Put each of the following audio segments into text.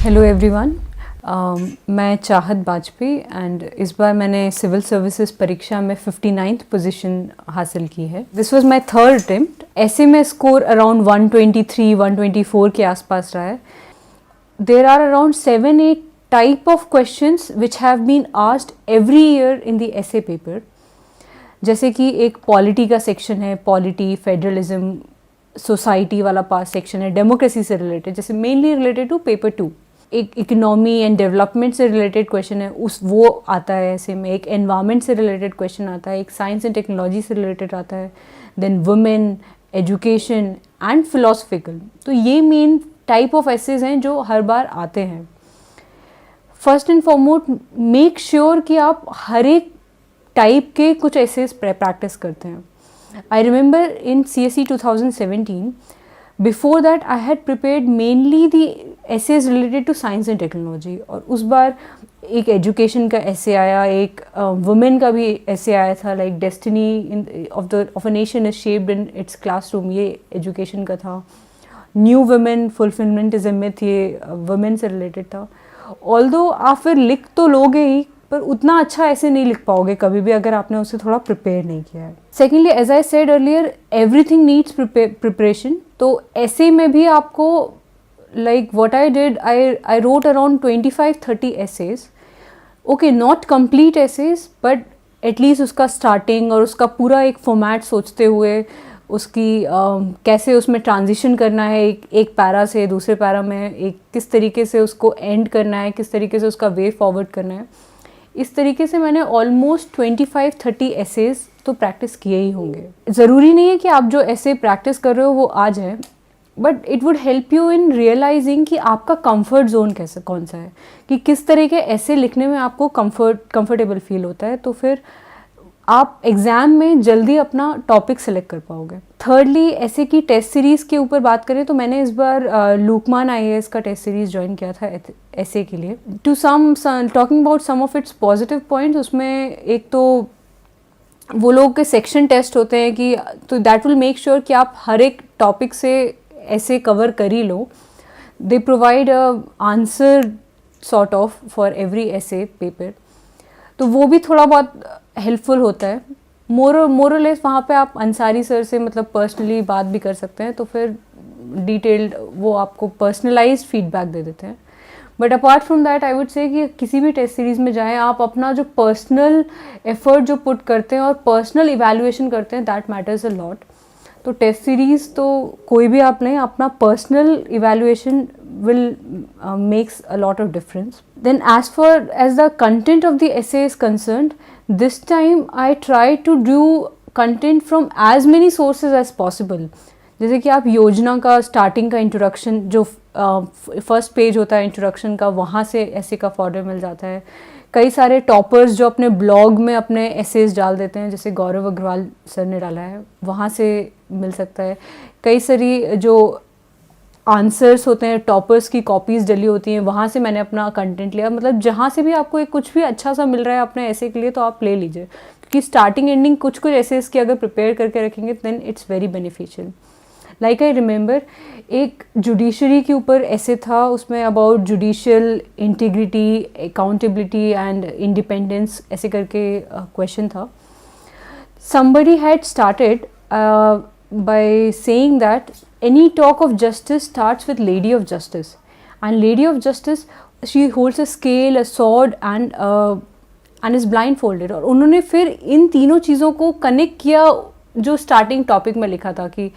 Hello everyone, मैं चाहत Bajpayee and इस बार मैंने सिविल सर्विसेज परीक्षा में 59th पोजीशन हासिल की है। This was my third attempt. ऐसे में स्कोर अराउंड 123 124 के आसपास रहा है। There are around 7-8 type of questions which have been asked every year in the essay paper. जैसे कि एक पॉलिटी का सेक्शन है, पॉलिटी, फेडरलिज्म, सोसाइटी वाला पास सेक्शन है, डेमोक्रेसी से रिलेटेड, जैसे मेनली रिलेटेड टू पेपर 2। एक इकोनॉमी एंड डेवलपमेंट से रिलेटेड क्वेश्चन है, उस वो आता है ऐसे में। एक एनवायरनमेंट से रिलेटेड क्वेश्चन आता है, एक साइंस एंड टेक्नोलॉजी से रिलेटेड आता है, then women, education and philosophical. तो ये मेन टाइप ऑफ एसेज हैं जो हर बार आते हैं। First and foremost make sure कि आप हर एक टाइप के कुछ एसेज प्रैक्टिस करते हैं। I remember in CSE 2017, before that I had prepared mainly the essays related to science and technology, और उस बार एक एजुकेशन का ऐसे आया, एक वुमेन का भी ऐसे आया था, like destiny of a nation is shaped in its classroom, ये एजुकेशन का था। New women fulfilment is a myth, ये वुमेन से रिलेटेड था। ऑल्दो आप फिर लिख तो लोगे ही, पर उतना अच्छा ऐसे नहीं लिख पाओगे कभी भी अगर आपने उसे थोड़ा प्रिपेयर नहीं किया है। Secondly, as I said earlier, everything needs preparation. तो ऐसे में भी आपको like what I did, I wrote around 25-30 essays. Okay, not complete essays, but at least उसका स्टार्टिंग और उसका पूरा एक फॉर्मेट सोचते हुए, उसकी कैसे उसमें ट्रांजिशन करना है एक पैरा से दूसरे पैरा में, एक किस तरीके से उसको एंड करना है, किस तरीके से उसका वे फॉरवर्ड करना है। इस तरीके से मैंने ऑलमोस्ट 25-30 एसेज तो प्रैक्टिस किए ही होंगे। ज़रूरी नहीं है कि आप जो ऐसे प्रैक्टिस कर रहे हो वो आ जाए, but it would help you in realising कि आपका कंफर्ट जोन कैसे कौन सा है, कि किस तरह के ऐसे लिखने में आपको कंफर्टेबल फील होता है। तो फिर आप एग्ज़ाम में जल्दी अपना टॉपिक सेलेक्ट कर पाओगे। थर्डली, ऐसे की टेस्ट सीरीज़ के ऊपर बात करें तो मैंने इस बार लुकमान IAS का टेस्ट सीरीज़ ज्वाइन किया था ऐसे के लिए। To talking about some of its positive points, उसमें एक तो वो लोग के सेक्शन टेस्ट होते हैं कि तो दैट विल मेक श्योर कि आप हर एक टॉपिक से ऐसे कवर कर ही लो। They provide answer sort of for every essay paper, तो वो भी थोड़ा बहुत हेल्पफुल होता है। मोरलेस वहाँ पे आप अंसारी सर से मतलब पर्सनली बात भी कर सकते हैं, तो फिर डिटेल्ड वो आपको पर्सनलाइज्ड फीडबैक दे देते हैं। But apart from that I would say कि किसी भी टेस्ट सीरीज़ में जाएं, आप अपना जो पर्सनल एफर्ट जो पुट करते हैं और पर्सनल इवैल्यूएशन करते हैं, दैट मैटर्स अ लॉट। तो टेस्ट सीरीज़ तो कोई भी आप लें, अपना personal evaluation will makes a lot of difference. Then as far as the content of the essay is concerned, this time I try to do content from as many sources as possible. जैसे कि आप योजना का starting का introduction, जो first page होता है introduction का, वहाँ से ऐसे का फॉर्डर मिल जाता है। कई सारे टॉपर्स जो अपने ब्लॉग में अपने एसेज डाल देते हैं, जैसे गौरव अग्रवाल सर ने डाला है, वहाँ से मिल सकता है। कई सारी जो आंसर्स होते हैं, टॉपर्स की कॉपीज़ डली होती हैं, वहाँ से मैंने अपना कंटेंट लिया। मतलब जहाँ से भी आपको एक कुछ भी अच्छा सा मिल रहा है अपने ऐसे के लिए, तो आप ले लीजिए, क्योंकि स्टार्टिंग एंडिंग कुछ ऐसे की अगर प्रिपेयर करके रखेंगे then it's very beneficial. Like I remember, एक जुडिशरी के ऊपर ऐसे था, उसमें about judicial integrity, accountability and independence ऐसे करके क्वेश्चन था। Somebody had started by saying that any talk of justice starts with Lady of Justice, and Lady of Justice, she holds a scale, a sword and is blindfolded। और उन्होंने फिर इन तीनों चीज़ों को connect किया जो स्टार्टिंग टॉपिक में लिखा था कि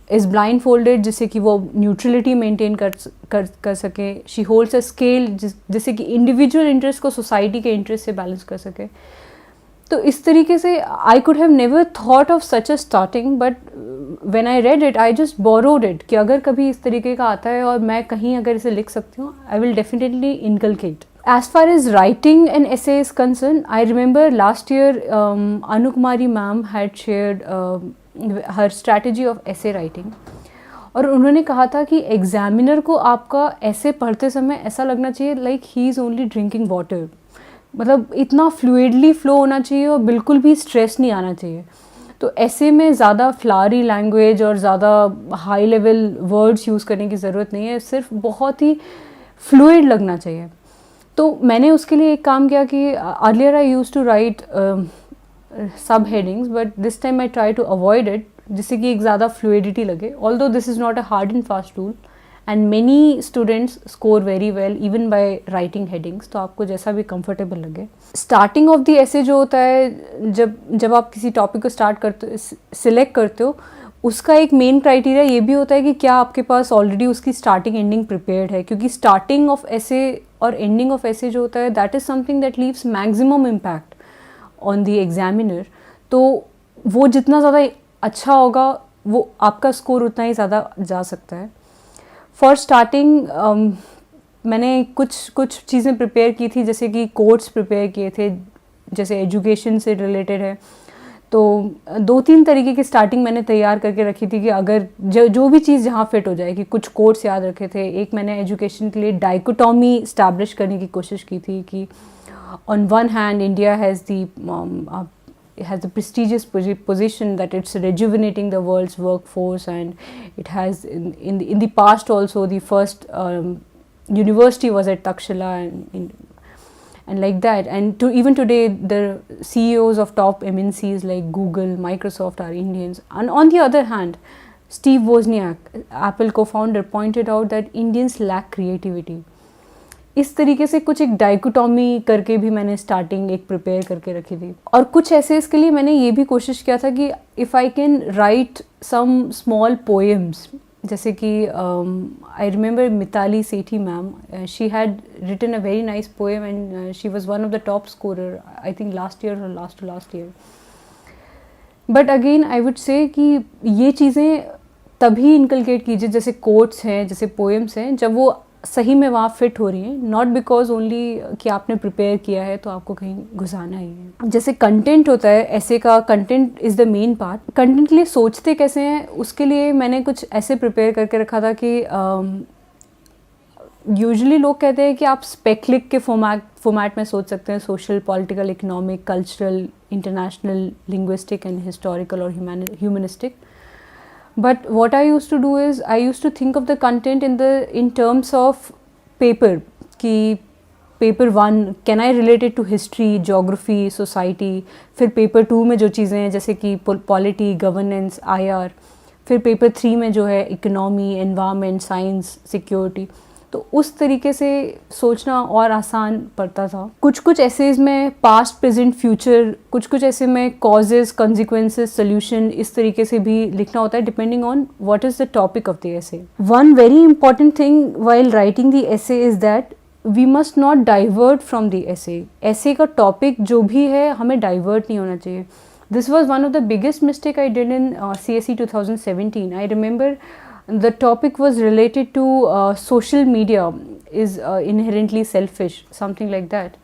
इज़ blindfolded, जिससे कि वो न्यूट्रलिटी मेंटेन कर सके। शी होल्ड्स अ स्केल, जिससे कि इंडिविजुअल इंटरेस्ट को सोसाइटी के इंटरेस्ट से बैलेंस कर सके। तो इस तरीके से I could have never thought of such a starting, but when I read it I just borrowed it, कि अगर कभी इस तरीके का आता है और मैं कहीं अगर इसे लिख सकती हूँ, I will definitely inculcate. As far as writing an essay is concerned, I remember last year Anu Kumari ma'am had shared her strategy of essay writing, और उन्होंने कहा था कि एग्जामिनर को आपका ऐसे पढ़ते समय ऐसा लगना चाहिए like he is only drinking water. मतलब इतना फ्लूइडली फ्लो होना चाहिए और बिल्कुल भी स्ट्रेस नहीं आना चाहिए। तो ऐसे में ज़्यादा फ्लावरी लैंग्वेज और ज़्यादा हाई लेवल वर्ड्स यूज़ करने की ज़रूरत नहीं है, सिर्फ बहुत ही फ्लूइड लगना चाहिए। तो मैंने उसके लिए एक काम किया कि earlier I used to write सब headings, but this time I try to avoid it, जिससे कि एक ज़्यादा फ्लूइडिटी लगे। Although this is not a hard and fast rule and many students score very well even by writing headings, तो आपको जैसा भी कंफर्टेबल लगे। स्टार्टिंग ऑफ द ऐसे जो होता है, जब आप किसी टॉपिक को स्टार्ट करते सिलेक्ट करते हो, उसका एक मेन क्राइटेरिया ये भी होता है कि क्या आपके पास ऑलरेडी उसकी स्टार्टिंग एंडिंग प्रिपेयर्ड है, क्योंकि स्टार्टिंग ऑफ ऐसे और एंडिंग ऑफ ऐसे जो होता है that is something that leaves maximum impact on the examiner. तो वो जितना ज़्यादा अच्छा होगा वो आपका स्कोर उतना ही ज़्यादा जा सकता है। फॉर स्टार्टिंग मैंने कुछ चीज़ें प्रिपेयर की थी, जैसे कि कोट्स प्रिपेयर किए थे, जैसे एजुकेशन से रिलेटेड है। तो 2-3 तरीके की स्टार्टिंग मैंने तैयार करके रखी थी कि अगर जो भी चीज़ जहाँ फिट हो जाएगी। कुछ कोट्स याद रखे थे। एक मैंने एजुकेशन के लिए डाइकोटॉमी इस्टेब्लिश करने की कोशिश की थी कि on one hand India has the prestigious position that it's rejuvenating the world's workforce, and it has in the past also the first university was at Takshila, and like that, and even today the CEOs of top MNCs like Google, Microsoft are Indians. And on the other hand, Steve Wozniak, Apple co-founder, pointed out that Indians lack creativity. इस तरीके से कुछ एक dichotomy करके भी मैंने starting एक prepare करके रखी थी। और कुछ ऐसे इसके लिए मैंने ये भी कोशिश किया था कि if I can write some small poems, जैसे कि I remember Mitali Sethi ma'am, she had written a very nice poem and she was one of the top scorer, I think last year और last year. But again I would say कि ये चीज़ें तभी inculcate कीजिए, जैसे quotes हैं, जैसे poems हैं, जब वो सही में वहाँ फिट हो रही है, नॉट बिकॉज ओनली कि आपने प्रिपेयर किया है तो आपको कहीं घुसाना ही है। जैसे कंटेंट होता है, ऐसे का content is the main part. Content के लिए सोचते कैसे हैं, उसके लिए मैंने कुछ ऐसे प्रिपेयर करके रखा था कि यूजुअली लोग कहते हैं कि आप स्पेक्लिक के फॉर्मेट में सोच सकते हैं, social, political, economic, cultural, international, linguistic and historical और humanistic. But what I used to do is I used to think of the content in terms of paper, कि paper 1 can I relate it to history, geography, society, फिर paper 2 में जो चीज़ें हैं जैसे कि polity, governance, IR, फिर paper 3 में जो है economy, environment, science, security। तो उस तरीके से सोचना और आसान पड़ता था। कुछ एसेज में पास्ट, प्रेजेंट, फ्यूचर, कुछ ऐसे में कॉजेज, कॉन्सिक्वेंसेस, सोल्यूशन, इस तरीके से भी लिखना होता है depending on what is the topic of the essay. One very important thing while writing the essay is that we must not divert from the essay. Essay का टॉपिक जो भी है हमें डाइवर्ट नहीं होना चाहिए। This was one of the biggest mistake I did in CSE 2017. I remember the topic was related to social media is inherently selfish, something like that,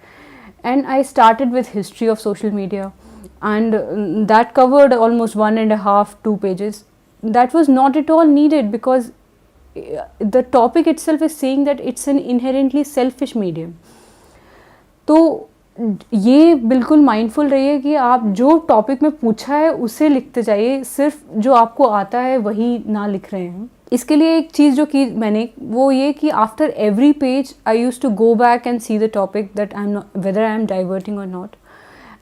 and I started with history of social media, and that covered almost 1.5-2 pages. That was not at all needed because the topic itself is saying that it's an inherently selfish medium. तो ये बिल्कुल mindful रहिए कि आप जो topic में पूछा है उसे लिखते जाइए, सिर्फ जो आपको आता है वही ना लिख रहे हैं। इसके लिए एक चीज़ जो की मैंने वो ये कि after every page I used to go back and see the topic that I am not, whether I am diverting or not.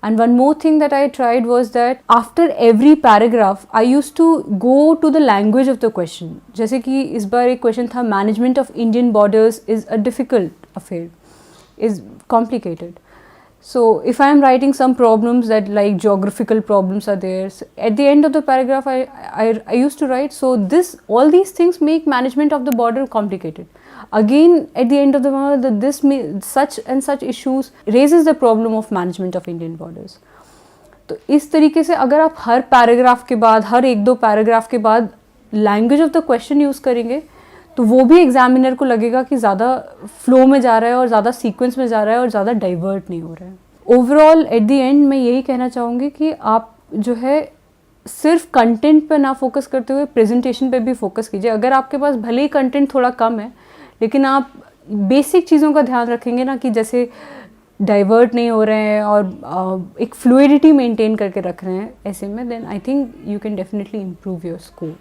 And one more thing that I tried was that after every paragraph I used to go to the language of the question. जैसे कि इस बार एक question था, management of Indian borders is a difficult affair, is complicated. So if I am writing some problems that like geographical problems are there, so at the end of the paragraph I used to write, so all these things make management of the border complicated. Again at the end of the such and such issues raises the problem of management of Indian borders. तो इस तरीके से अगर आप हर paragraph के बाद, हर 1-2 paragraph के बाद language of the question use करेंगे तो वो भी एग्जामिनर को लगेगा कि ज़्यादा फ्लो में जा रहा है और ज़्यादा सीक्वेंस में जा रहा है और ज़्यादा डाइवर्ट नहीं हो रहा है। ओवरऑल एट द एंड मैं यही कहना चाहूँगी कि आप जो है सिर्फ कंटेंट पे ना फोकस करते हुए प्रेजेंटेशन पे भी फोकस कीजिए। अगर आपके पास भले ही कंटेंट थोड़ा कम है लेकिन आप बेसिक चीज़ों का ध्यान रखेंगे ना, कि जैसे डाइवर्ट नहीं हो रहे हैं और एक फ्लूइडिटी मेंटेन करके रख रहे हैं ऐसे में, then I think you can definitely improve your score.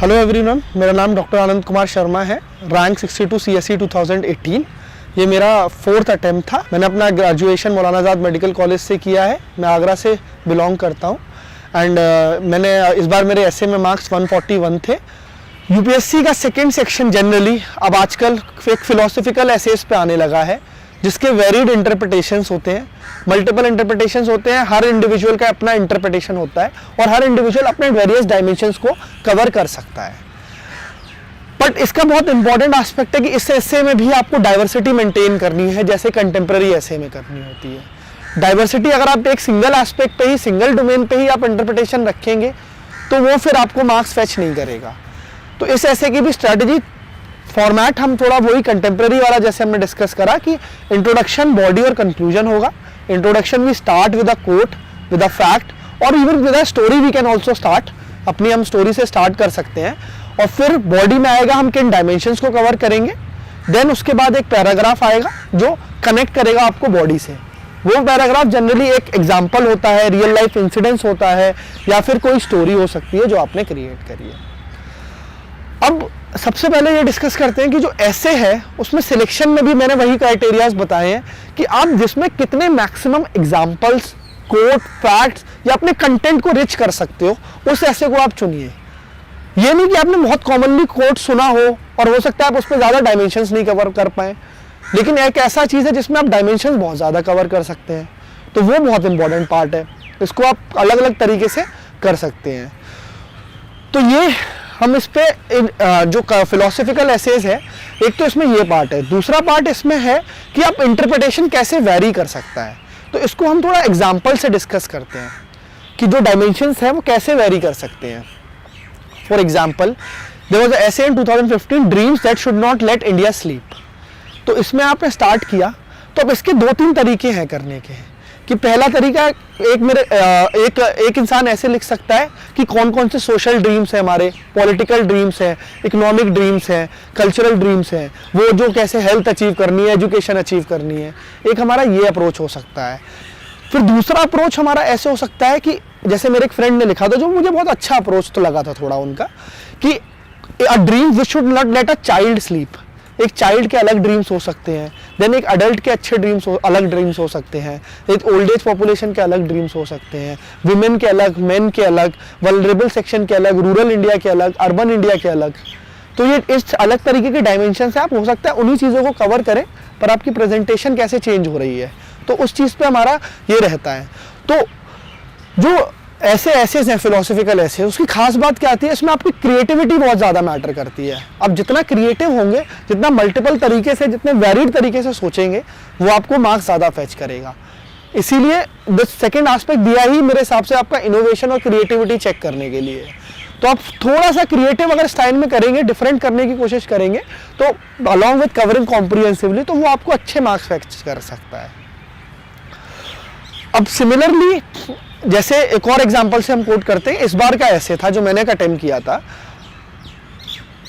Hello everyone, मेरा नाम डॉक्टर आनंद कुमार शर्मा है। Rank 62 CSE 2018। ये मेरा 4th अटैम्प्ट था। मैंने अपना ग्रेजुएशन मौलाना आज़ाद मेडिकल कॉलेज से किया है। मैं आगरा से बिलोंग करता हूँ एंड मैंने इस बार मेरे एसए में मार्क्स 141 थे। यूपीएससी का सेकेंड सेक्शन जनरली अब आजकल एक फिलोसफिकल एसेस पे आने लगा है, जिसके वेरिड इंटरप्रिटेशंस होते हैं, मल्टीपल इंटरप्रिटेशंस होते हैं। हर इंडिविजुअल का अपना इंटरप्रिटेशन होता है और हर इंडिविजुअल अपने वेरियस डायमेंशंस को कवर कर सकता है। बट इसका बहुत इंपॉर्टेंट एस्पेक्ट है कि इस एसे में भी आपको डाइवर्सिटी मेंटेन करनी है, जैसे कंटेम्प्रेरी एसे में करनी होती है। डाइवर्सिटी अगर आप एक सिंगल एस्पेक्ट पे ही, सिंगल डोमेन पे ही आप इंटरप्रिटेशन रखेंगे तो वो फिर आपको मार्क्स फेच नहीं करेगा। तो इस ऐसे की भी स्ट्रैटेजी फॉर्मेट हम थोड़ा वही कंटेम्प्रेरी वाला जैसे हमने डिस्कस करा कि इंट्रोडक्शन, बॉडी और कंक्लूजन होगा। Introduction we start with a quote, with a fact और even with a story we can also start. अपनी हम स्टोरी से स्टार्ट कर सकते हैं और फिर बॉडी में आएगा हम किन डायमेंशंस को कवर करेंगे। देन उसके बाद एक पैराग्राफ आएगा जो कनेक्ट करेगा आपको बॉडी से। वो पैराग्राफ जनरली एक एग्जाम्पल होता है, रियल लाइफ इंसिडेंस होता है या फिर कोई स्टोरी हो सकती है जो आपने क्रिएट करी है। अब सबसे पहले ये डिस्कस करते हैं कि जो ऐसे है उसमें सिलेक्शन में भी मैंने वही क्राइटेरियाज बताए हैं कि आप जिसमें कितने मैक्सिमम एग्जाम्पल्स, कोट, फैक्ट्स या अपने कंटेंट को रिच कर सकते हो, उस ऐसे को आप चुनिए। ये नहीं कि आपने बहुत कॉमनली कोट सुना हो और हो सकता है आप उस पर ज़्यादा डायमेंशंस नहीं कवर कर पाए, लेकिन एक ऐसा चीज़ है जिसमें आप डायमेंशंस बहुत ज़्यादा कवर कर सकते हैं, तो वो बहुत इंपॉर्टेंट पार्ट है। इसको आप अलग अलग तरीके से कर सकते हैं। तो ये हम इस पे जो फिलोसफिकल एसेज है, एक तो इसमें ये पार्ट है। दूसरा पार्ट इसमें है कि आप इंटरप्रिटेशन कैसे वेरी कर सकता है, तो इसको हम थोड़ा एग्जाम्पल से डिस्कस करते हैं कि जो डायमेंशंस है वो कैसे वेरी कर सकते हैं। For example, there was a essay in 2015, dreams that should not let India sleep. तो इसमें आपने स्टार्ट किया, तो अब इसके 2-3 तरीके हैं करने के। कि पहला तरीका एक इंसान ऐसे लिख सकता है कि कौन कौन से सोशल ड्रीम्स हैं हमारे, पॉलिटिकल ड्रीम्स हैं, इकोनॉमिक ड्रीम्स हैं, कल्चरल ड्रीम्स हैं, वो जो कैसे हेल्थ अचीव करनी है, एजुकेशन अचीव करनी है। एक हमारा ये अप्रोच हो सकता है। फिर दूसरा अप्रोच हमारा ऐसे हो सकता है कि जैसे मेरे एक फ्रेंड ने लिखा था, जो मुझे बहुत अच्छा अप्रोच तो लगा था थोड़ा उनका, कि a dream which should not late a child sleep. एक चाइल्ड के अलग ड्रीम्स हो सकते हैं, देन एक अडल्ट के अच्छे ड्रीम्स अलग ड्रीम्स हो सकते हैं, एक ओल्ड एज पॉपुलेशन के अलग ड्रीम्स हो सकते हैं, विमेन के अलग, मेन के अलग, वल्नरेबल सेक्शन के अलग, रूरल इंडिया के अलग, अर्बन इंडिया के अलग। तो ये इस अलग तरीके के डायमेंशन से आप हो सकता है उन्हीं चीज़ों को कवर करें, पर आपकी प्रेजेंटेशन कैसे चेंज हो रही है, तो उस चीज़ पे हमारा ये रहता है। तो जो ऐसे हैं फिलोसफिकल ऐसे, उसकी खास बात क्या आती है, इसमें आपकी क्रिएटिविटी बहुत ज़्यादा मैटर करती है। आप जितना क्रिएटिव होंगे, जितना मल्टीपल तरीके से, जितने वेरिड तरीके से सोचेंगे, वो आपको मार्क्स ज़्यादा फेच करेगा। इसीलिए द सेकेंड एस्पेक्ट दिया ही मेरे हिसाब से आपका इनोवेशन और क्रिएटिविटी चेक करने के लिए। तो आप थोड़ा सा क्रिएटिव अगर स्टाइल में करेंगे, डिफरेंट करने की कोशिश करेंगे, तो अलॉन्ग विद कवरिंग कॉम्प्रिहेंसिवली, तो वो आपको अच्छे मार्क्स फेच कर सकता है। अब सिमिलरली जैसे एक और एग्जांपल से हम कोट करते हैं, इस बार का ऐसे था जो मैंने अटेम्प्ट किया था,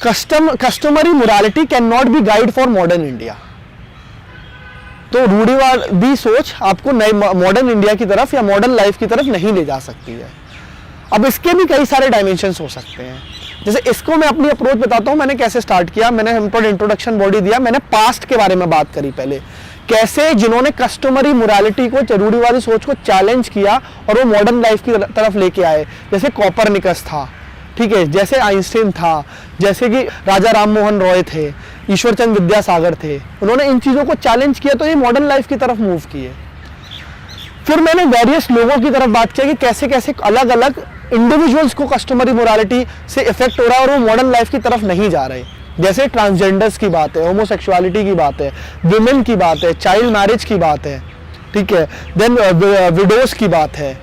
customary morality can not be guide for modern India. तो रूढ़िवादी सोच आपको नए मॉडर्न इंडिया की तरफ या मॉडर्न लाइफ की तरफ नहीं ले जा सकती है। अब इसके भी कई सारे डायमेंशंस हो सकते हैं। जैसे इसको मैं अपनी अप्रोच बताता हूँ, मैंने कैसे स्टार्ट किया। मैंने इंट्रोडक्शन बॉडी दिया, मैंने पास्ट के बारे में बात करी पहले, कैसे जिन्होंने कस्टमरी मोरालिटी को, रूढ़िवादी सोच को चैलेंज किया और वो मॉडर्न लाइफ की तरफ लेके आए। जैसे कॉपरनिकस था, ठीक है, जैसे आइंस्टीन था, जैसे कि राजा राम मोहन रॉय थे, ईश्वरचंद विद्यासागर थे। उन्होंने इन चीज़ों को चैलेंज किया तो ये मॉडर्न लाइफ की तरफ मूव किए। फिर मैंने वेरियस लोगों की तरफ बात किया कि कैसे कैसे अलग अलग इंडिविजुअल्स को कस्टमरी मोरालिटी से इफेक्ट हो रहा है और वो मॉडर्न लाइफ की तरफ नहीं जा रहे। जैसे ट्रांसजेंडर्स की बात है, होमोसेक्सुअलिटी की बात है, विमेन की बात है, चाइल्ड मैरिज की बात है, ठीक है, देन विडोज की बात है।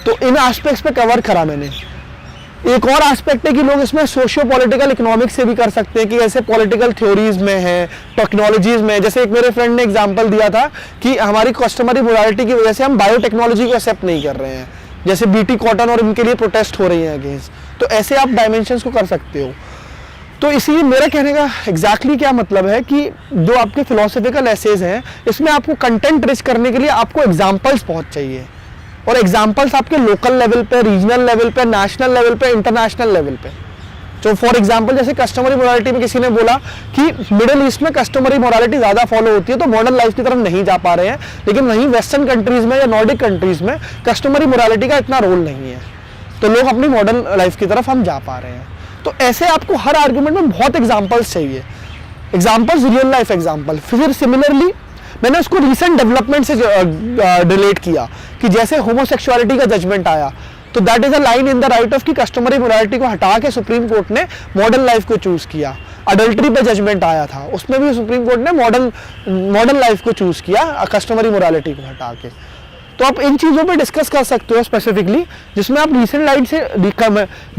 तो इन एस्पेक्ट्स पे कवर करा मैंने। एक और एस्पेक्ट है कि लोग इसमें सोशियो पॉलिटिकल इकोनॉमिक्स से भी कर सकते हैं कि ऐसे पॉलिटिकल थ्योरीज में है, टेक्नोलॉजीज में। जैसे एक मेरे फ्रेंड ने एग्जांपल दिया था कि हमारी कस्टमरी मोरालिटी की वजह से हम बायोटेक्नोलॉजी को एक्सेप्ट नहीं कर रहे हैं, जैसे बीटी कॉटन और इनके लिए प्रोटेस्ट हो रही है अगेंस्ट। तो ऐसे आप डायमेंशंस को कर सकते हो। तो इसीलिए मेरा कहने का एग्जैक्टली क्या मतलब है कि जो आपके फिलोसफिकल एसेज हैं, इसमें आपको कंटेंट रिच करने के लिए आपको एग्जाम्पल्स बहुत चाहिए, और एग्जाम्पल्स आपके लोकल लेवल पे, रीजनल लेवल पे, नेशनल लेवल पे, इंटरनेशनल लेवल पे। जो फॉर एग्जांपल जैसे कस्टमरी मोरालिटी में किसी ने बोला कि मिडिल ईस्ट में कस्टमरी मोरालिटी ज़्यादा फॉलो होती है तो मॉडर्न लाइफ की तरफ नहीं जा पा रहे हैं, लेकिन वहीं वेस्टर्न कंट्रीज़ में या नॉर्डिक कंट्रीज़ में कस्टमरी मोरालिटी का इतना रोल नहीं है, तो लोग अपनी मॉडर्न लाइफ की तरफ हम जा पा रहे हैं। तो ऐसे आपको हर आर्ग्यूमेंट में बहुत एग्जाम्पल्स चाहिए, एग्जाम्पल्स रियल लाइफ एग्जाम्पल। फिर सिमिलरली मैंने उसको रिसेंट डेवलपमेंट से रिलेट किया कि जैसे होमोसेक्सुअलिटी का जजमेंट आया तो that is a line in the right of कि कस्टमरी मोरालिटी को हटा के सुप्रीम कोर्ट ने मॉडर्न लाइफ को चूज किया। अडल्ट्री पे जजमेंट आया था, उसमें भी सुप्रीम कोर्ट ने मॉडर्न लाइफ को चूज किया कस्टमरी मोरालिटी को हटा के। तो आप इन चीज़ों पे डिस्कस कर सकते हो स्पेसिफिकली, जिसमें आप रीसेंट लाइट से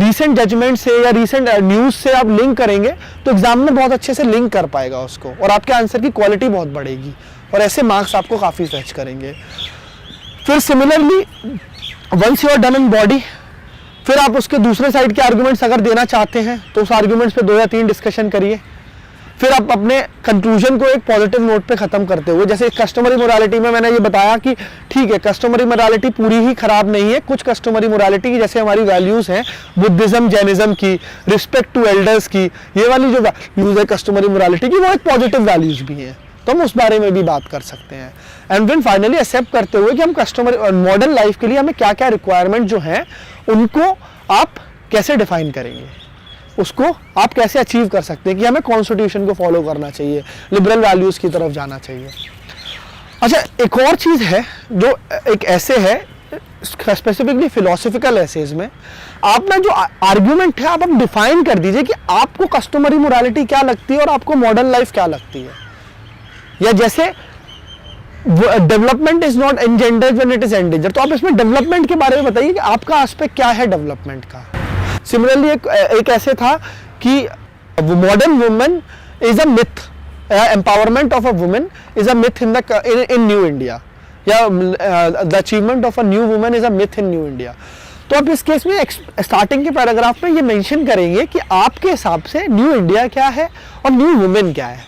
रीसेंट जजमेंट से या रीसेंट न्यूज़ से आप लिंक करेंगे तो एग्जाम में बहुत अच्छे से लिंक कर पाएगा उसको, और आपके आंसर की क्वालिटी बहुत बढ़ेगी और ऐसे मार्क्स आपको काफ़ी फेच करेंगे। फिर similarly once you are done in body, फिर आप उसके दूसरे साइड के आर्गुमेंट्स अगर देना चाहते हैं तो उस आर्गुमेंट्स पे 2 या 3 डिस्कशन करिए। फिर आप अपने कंक्लूजन को एक पॉजिटिव नोट पे खत्म करते हुए, जैसे कस्टमरी मोरालिटी में मैंने ये बताया कि ठीक है कस्टमरी मोरालिटी पूरी ही खराब नहीं है, कुछ कस्टमरी मोरालिटी की जैसे हमारी वैल्यूज हैं बुद्धिज्म जैनिज्म की, रिस्पेक्ट टू एल्डर्स की, ये वाली जो वैल्यूज है कस्टमरी मोरालिटी की वो एक पॉजिटिव वैल्यूज भी हैं, तो हम उस बारे में भी बात कर सकते हैं। एंड देन फाइनली एक्सेप्ट करते हुए कि हम कस्टमर मॉडर्न लाइफ के लिए हमें क्या क्या रिक्वायरमेंट जो हैं उनको आप कैसे डिफाइन करेंगे, उसको आप कैसे अचीव कर सकते हैं कि हमें कॉन्स्टिट्यूशन को फॉलो करना चाहिए, लिबरल वैल्यूज़ की तरफ जाना चाहिए। अच्छा, एक और चीज़ है जो एक ऐसे है स्पेसिफिकली फिलोसफिकल एसेज में, आप ना जो आर्ग्यूमेंट है आप डिफाइन कर दीजिए कि आपको कस्टमरी मोरालिटी क्या लगती है और आपको मॉडर्न लाइफ क्या लगती है। या जैसे development is not engendered when it is endangered, तो आप इसमें डेवलपमेंट के बारे में बताइए कि आपका एस्पेक्ट क्या है डेवलपमेंट का। सिमिलरली एक ऐसे था कि modern women is a myth, empowerment of a women is a myth in new India, या the achievement of a new women is a myth in new India. तो आप इस केस में स्टार्टिंग के पैराग्राफ में ये मेंशन करेंगे कि आपके हिसाब से न्यू इंडिया क्या है और न्यू वुमेन क्या है,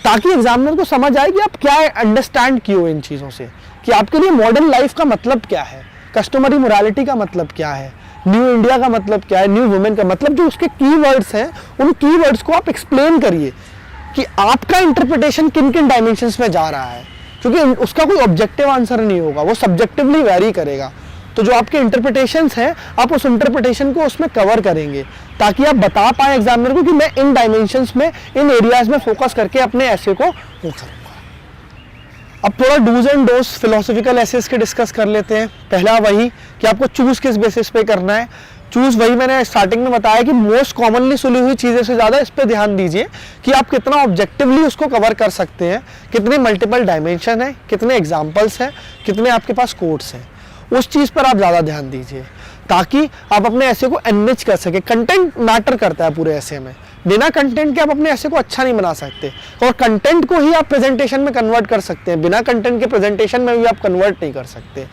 ताकि एग्जामिनर को समझ आए कि आप क्या अंडरस्टैंड किए हो इन चीज़ों से, कि आपके लिए मॉडर्न लाइफ का मतलब क्या है, कस्टमरी मोरालिटी का मतलब क्या है, न्यू इंडिया का मतलब क्या है, न्यू वुमेन का मतलब, जो उसके कीवर्ड्स हैं उन कीवर्ड्स को आप एक्सप्लेन करिए कि आपका इंटरप्रिटेशन किन किन डायमेंशंस में जा रहा है, क्योंकि उसका कोई ऑब्जेक्टिव आंसर नहीं होगा, वो सब्जेक्टिवली वैरी करेगा। तो जो आपके इंटरप्रिटेशंस हैं आप उस इंटरप्रिटेशन को उसमें कवर करेंगे ताकि आप बता पाए एग्जामिनर को कि मैं इन डायमेंशंस में, इन एरियाज में फोकस करके अपने ऐसे को वो करूँगा। अब थोड़ा dos and don'ts philosophical essays के डिस्कस कर लेते हैं। पहला वही कि आपको चूज किस बेसिस पे करना है। चूज वही मैंने स्टार्टिंग में बताया कि मोस्ट कॉमनली सुनी हुई चीज़ें से ज़्यादा इस पे ध्यान दीजिए कि आप कितना ऑब्जेक्टिवली उसको कवर कर सकते हैं, कितने मल्टीपल डायमेंशन है, कितने एग्जाम्पल्स हैं, कितने आपके पास कोड्स हैं, उस चीज़ पर आप ज़्यादा ध्यान दीजिए ताकि आप अपने ऐसे को एनरिच कर सके। कंटेंट मैटर करता है पूरे ऐसे में, बिना कंटेंट के आप अपने ऐसे को अच्छा नहीं बना सकते, और कंटेंट को ही आप प्रेजेंटेशन में कन्वर्ट कर सकते हैं, बिना कंटेंट के प्रेजेंटेशन में भी आप कन्वर्ट नहीं कर सकते।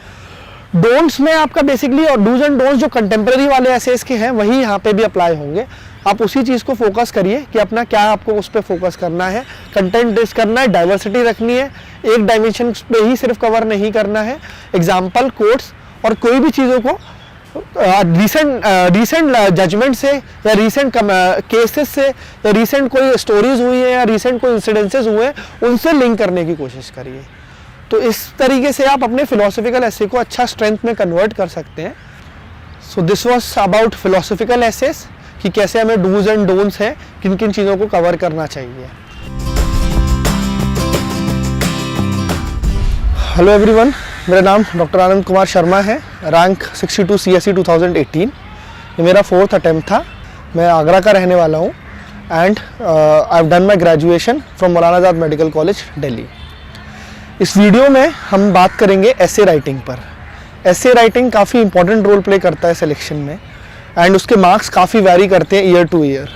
डोंट्स में आपका बेसिकली, और डूज एंड डोंट्स जो कंटेम्प्रेरी वाले एसेस के हैं वही यहाँ पे भी अप्लाई होंगे। आप उसी चीज़ को फोकस करिए कि अपना क्या आपको उस पर फोकस करना है, कंटेंट डिस्क करना है, डाइवर्सिटी रखनी है, एक डायमेंशन पे ही सिर्फ कवर नहीं करना है, एग्जाम्पल, कोट्स और कोई भी चीज़ों को रिसेंट जजमेंट से या रिसेंट केसेस से या रिसेंट कोई स्टोरीज हुई है या रिसेंट कोई इंसिडेंसेस हुए हैं उनसे लिंक करने की कोशिश करिए। तो इस तरीके से आप अपने फिलोसफिकल एसे को अच्छा स्ट्रेंथ में कन्वर्ट कर सकते हैं। So this was about philosophical essays कि कैसे हमें डूज एंड डोंट्स है, किन किन चीज़ों को कवर करना चाहिए। हेलो एवरीवन, मेरा नाम डॉक्टर आनंद कुमार शर्मा है, रैंक 62 CSE 2018। ये मेरा 4th अटैम्प्ट था। मैं आगरा का रहने वाला हूँ and I have done my graduation from Maulana Azad medical college Delhi. इस वीडियो में हम बात करेंगे एसे राइटिंग पर। एसे राइटिंग काफ़ी इंपॉर्टेंट रोल प्ले करता है सिलेक्शन में एंड उसके मार्क्स काफ़ी वैरी करते हैं ईयर टू ईयर।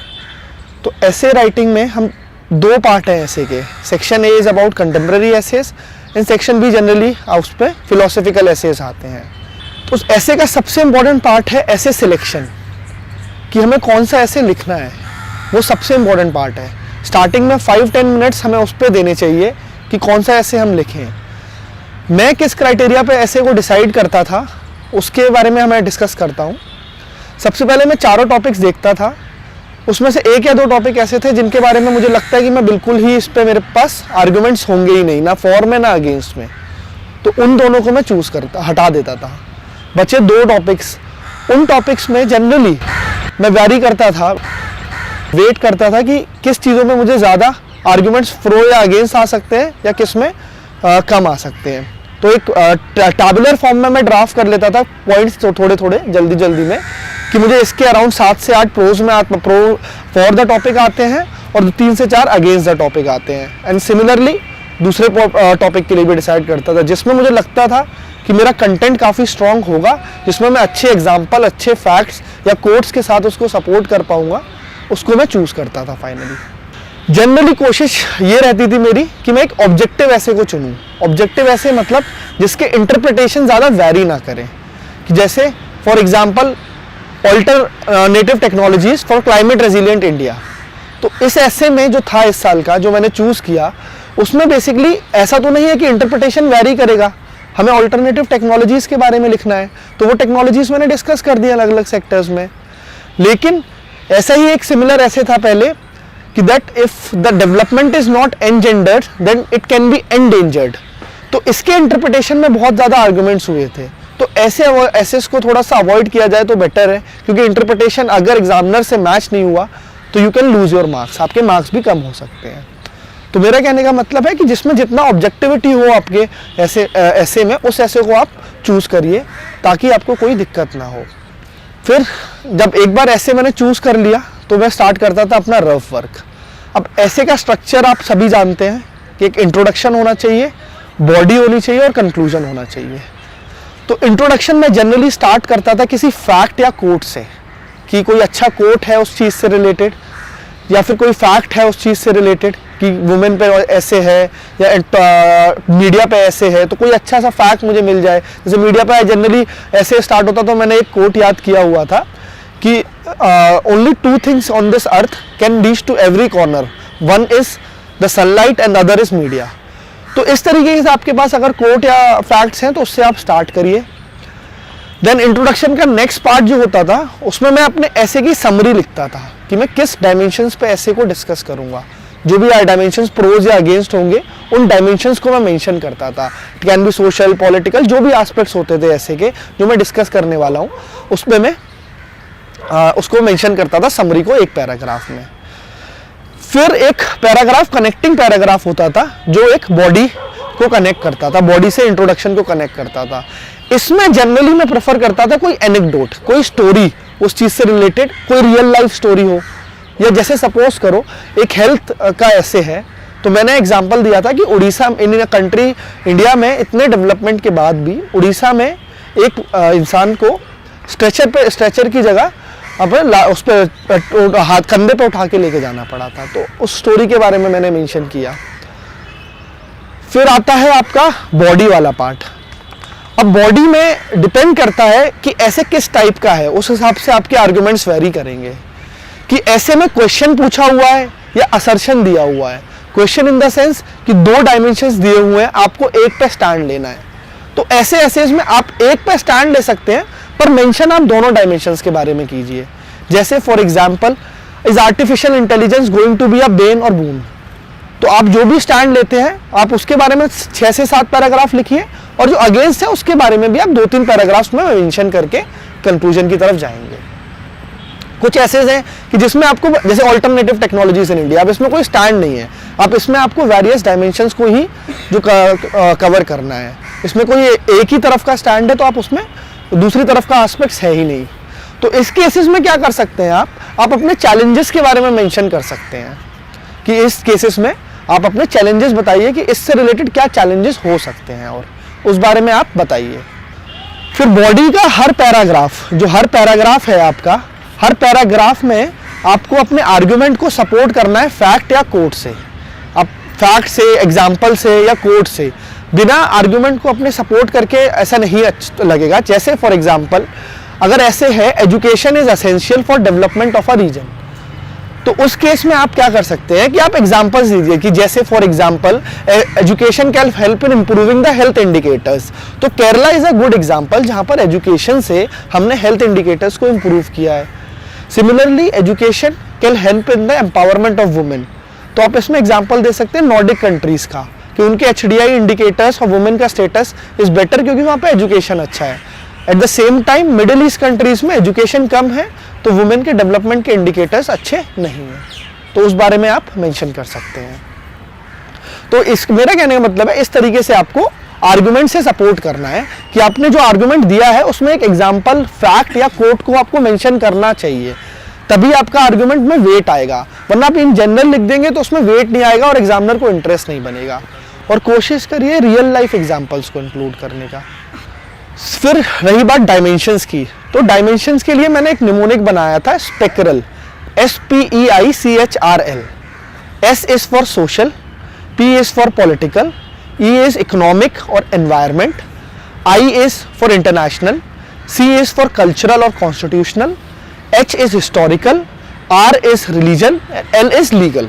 तो एसे राइटिंग में हम 2 पार्ट हैं एसे के। Section A is about contemporary essays and section B generally उस पर फिलोसफिकल एसेस आते हैं। तो उस एसे का सबसे इम्पॉर्टेंट पार्ट है एसे सिलेक्शन, कि हमें कौन सा एसे लिखना है, वो सबसे इम्पॉर्टेंट पार्ट है। स्टार्टिंग में 5-10 मिनट्स हमें उस पर देने चाहिए कि कौन सा एसे हम लिखें। मैं किस क्राइटेरिया पे एसे को डिसाइड करता था उसके बारे में मैं डिस्कस करता हूँ। सबसे पहले मैं चारों टॉपिक्स देखता था उसमें से एक या दो टॉपिक ऐसे थे जिनके बारे में मुझे लगता है कि मैं बिल्कुल ही इस पे मेरे पास आर्गुमेंट्स होंगे ही नहीं, ना फॉर में ना अगेंस्ट में, तो उन दोनों को मैं हटा देता था। बचे दो टॉपिक्स, उन टॉपिक्स में जनरली मैं वैरी करता था, वेट करता था कि किस चीज़ों में मुझे ज़्यादा आर्गुमेंट्स प्रो या अगेंस्ट आ सकते हैं या किस में कम आ सकते हैं। तो एक टैबुलर फॉर्म में मैं ड्राफ्ट कर लेता था पॉइंट्स थोड़े थोड़े जल्दी में, कि मुझे इसके अराउंड 7 से 8 प्रो फॉर द टॉपिक आते हैं और 3 से 4 अगेंस्ट द टॉपिक आते हैं। एंड सिमिलरली दूसरे टॉपिक के लिए भी डिसाइड करता था जिसमें मुझे लगता था कि मेरा कंटेंट काफ़ी स्ट्रांग होगा, जिसमें मैं अच्छे एग्जाम्पल, अच्छे फैक्ट्स या कोट्स के साथ उसको सपोर्ट कर पाऊंगा, उसको मैं चूज़ करता था फाइनली। जनरली कोशिश ये रहती थी मेरी कि मैं एक ऑब्जेक्टिव ऐसे को चुनूं। ऑब्जेक्टिव ऐसे मतलब जिसके इंटरप्रिटेशन ज़्यादा वैरी ना करें, कि जैसे for example alternative technologies for climate resilient India. तो इस ऐसे में जो था इस साल का, जो मैंने चूज़ किया, उसमें बेसिकली ऐसा तो नहीं है कि इंटरप्रिटेशन वैरी करेगा, हमें ऑल्टरनेटिव टेक्नोलॉजीज़ के बारे में लिखना है, तो वो टेक्नोलॉजीज़ मैंने डिस्कस कर दिया अलग अलग सेक्टर्स में। लेकिन ऐसा ही एक सिमिलर ऐसे था पहले कि that if the development is not engendered then it can be endangered. तो इसके इंटरप्रिटेशन में बहुत ज़्यादा आर्गुमेंट्स हुए थे। तो ऐसे को थोड़ा सा अवॉइड किया जाए तो बेटर है, क्योंकि इंटरप्रिटेशन अगर एग्जामिनर से मैच नहीं हुआ तो you can lose your marks, आपके मार्क्स भी कम हो सकते हैं। तो मेरा कहने का मतलब है कि जिसमें जितना ऑब्जेक्टिविटी हो आपके ऐसे में, उस ऐसे को आप चूज़ करिए ताकि आपको कोई दिक्कत ना हो। फिर जब एक बार ऐसे मैंने चूज़ कर लिया तो मैं स्टार्ट करता था अपना रफ वर्क। अब ऐसे का स्ट्रक्चर आप सभी जानते हैं कि एक इंट्रोडक्शन होना चाहिए, बॉडी होनी चाहिए और कंक्लूजन होना चाहिए। तो इंट्रोडक्शन में जनरली स्टार्ट करता था किसी फैक्ट या कोट से, कि कोई अच्छा कोट है उस चीज़ से रिलेटेड, या फिर कोई फैक्ट है उस चीज़ से रिलेटेड कि वुमेन पे ऐसे है या मीडिया पे ऐसे है, तो कोई अच्छा सा फैक्ट मुझे मिल जाए। जैसे मीडिया पे जनरली ऐसे स्टार्ट होता, तो मैंने एक कोट याद किया हुआ था कि only 2 things on this earth can reach to every corner, one is the sunlight and other is media. तो इस तरीके से आपके पास अगर कोट या फैक्ट्स हैं तो उससे आप स्टार्ट करिए। देन इंट्रोडक्शन का नेक्स्ट पार्ट जो होता था, उसमें मैं अपने ऐसे की समरी लिखता था कि मैं किस डायमेंशंस पे ऐसे को डिस्कस करूंगा। जो भी डायमेंशंस प्रोज या अगेंस्ट होंगे, उन डायमेंशंस को मैं मेंशन करता था। It can B social, political, जो भी एस्पेक्ट्स होते थे ऐसे के जो मैं डिस्कस करने वाला हूँ, उसमें मैं उसको मेंशन करता था समरी को एक पैराग्राफ में। फिर एक पैराग्राफ कनेक्टिंग पैराग्राफ होता था जो एक बॉडी को कनेक्ट करता था, बॉडी से इंट्रोडक्शन को कनेक्ट करता था। इसमें जनरली मैं प्रेफर करता था कोई एनेक्डोट, कोई स्टोरी उस चीज़ से रिलेटेड, कोई रियल लाइफ स्टोरी हो। या जैसे सपोज करो एक हेल्थ का ऐसे है, तो मैंने एग्जांपल दिया था कि उड़ीसा इन कंट्री इंडिया में इतने डेवलपमेंट के बाद भी उड़ीसा में एक इंसान को स्ट्रेचर की जगह अपने उस पर हाथ कंधे पे उठा के लेके जाना पड़ा था। तो उस स्टोरी के बारे में मैंने मेंशन किया। फिर आता है आपका बॉडी वाला पार्ट। अब बॉडी में डिपेंड करता है कि ऐसे किस टाइप का है, उस हिसाब से आपके आर्गुमेंट्स वेरी करेंगे कि ऐसे में क्वेश्चन पूछा हुआ है या असर्शन दिया हुआ है। क्वेश्चन इन द सेंस कि 2 डायमेंशंस दिए हुए हैं, आपको एक पे स्टैंड लेना है। तो ऐसे एसेज में आप एक पे स्टैंड ले सकते हैं, पर मेंशन आप दोनों डायमेंशंस के बारे में कीजिए। जैसे for example, is artificial intelligence going to be a bane or boon. तो आप जो भी स्टैंड लेते हैं आप उसके बारे में 6 से 7 पैराग्राफ लिखिए, और जो अगेंस्ट है उसके बारे में भी आप 2-3 पैराग्राफ्स में मेंशन करके कंक्लूजन की तरफ जाएंगे। कुछ ऐसे हैं कि जिसमें आपको, जैसे ऑल्टरनेटिव टेक्नोलॉजीज इन इंडिया, अब इसमें कोई स्टैंड नहीं है, आप इसमें आपको वेरियस डायमेंशंस को ही जो कवर करना है। इसमें कोई एक ही तरफ का स्टैंड है तो आप उसमें दूसरी तरफ का एस्पेक्ट्स है ही नहीं। तो इस केसेस में क्या कर सकते हैं आप अपने चैलेंजेस के बारे में मेंशन कर सकते हैं कि इस केसेस में आप अपने चैलेंजेस बताइए कि इससे रिलेटेड क्या चैलेंजेस हो सकते हैं, और उस बारे में आप बताइए। फिर बॉडी का हर पैराग्राफ, जो हर पैराग्राफ है आपका, हर पैराग्राफ में आपको अपने आर्गुमेंट को सपोर्ट करना है फैक्ट या कोट से। आप फैक्ट से, एग्जाम्पल से या कोट से, बिना आर्गुमेंट को अपने सपोर्ट करके ऐसा नहीं अच्छा लगेगा। जैसे फॉर एग्जाम्पल, अगर ऐसे है education is essential for development of a region, तो उस केस में आप क्या कर सकते हैं कि आप एग्जांपल्स दीजिए कि जैसे for example education can help in improving the health indicators. तो Kerala is a good example जहां पर एजुकेशन से हमने हेल्थ इंडिकेटर्स को इंप्रूव किया है। Similarly education can help in the empowerment of women. तो आप इसमें एग्जांपल दे सकते हैं नॉर्डिक कंट्रीज का कि उनके HDI इंडिकेटर्स और वुमेन का स्टेटस इज बेटर क्योंकि वहाँ पे एजुकेशन अच्छा है। At the same time middle east countries में एजुकेशन कम है तो वुमेन के डेवलपमेंट के इंडिकेटर्स अच्छे नहीं हैं, तो उस बारे में आप मेंशन कर सकते हैं। तो इस मेरा कहने का मतलब है इस तरीके से आपको आर्गुमेंट से सपोर्ट करना है कि आपने जो आर्गुमेंट दिया है उसमें एक एग्जांपल फैक्ट या कोट को आपको मेंशन करना चाहिए, तभी आपका आर्गुमेंट में वेट आएगा, वरना आप इन जनरल लिख देंगे तो उसमें वेट नहीं आएगा और एग्जामिनर को इंटरेस्ट नहीं बनेगा। और कोशिश करिए रियल लाइफ एग्जांपल्स को इंक्लूड करने का। फिर रही बात डायमेंशंस की, तो डायमेंशंस के लिए मैंने एक निमोनिक बनाया था spectral, SPEICHRL। S is for social, P is for political, E is economic और environment, I is for international, C is for cultural और constitutional, H is historical, R is religion, L is legal.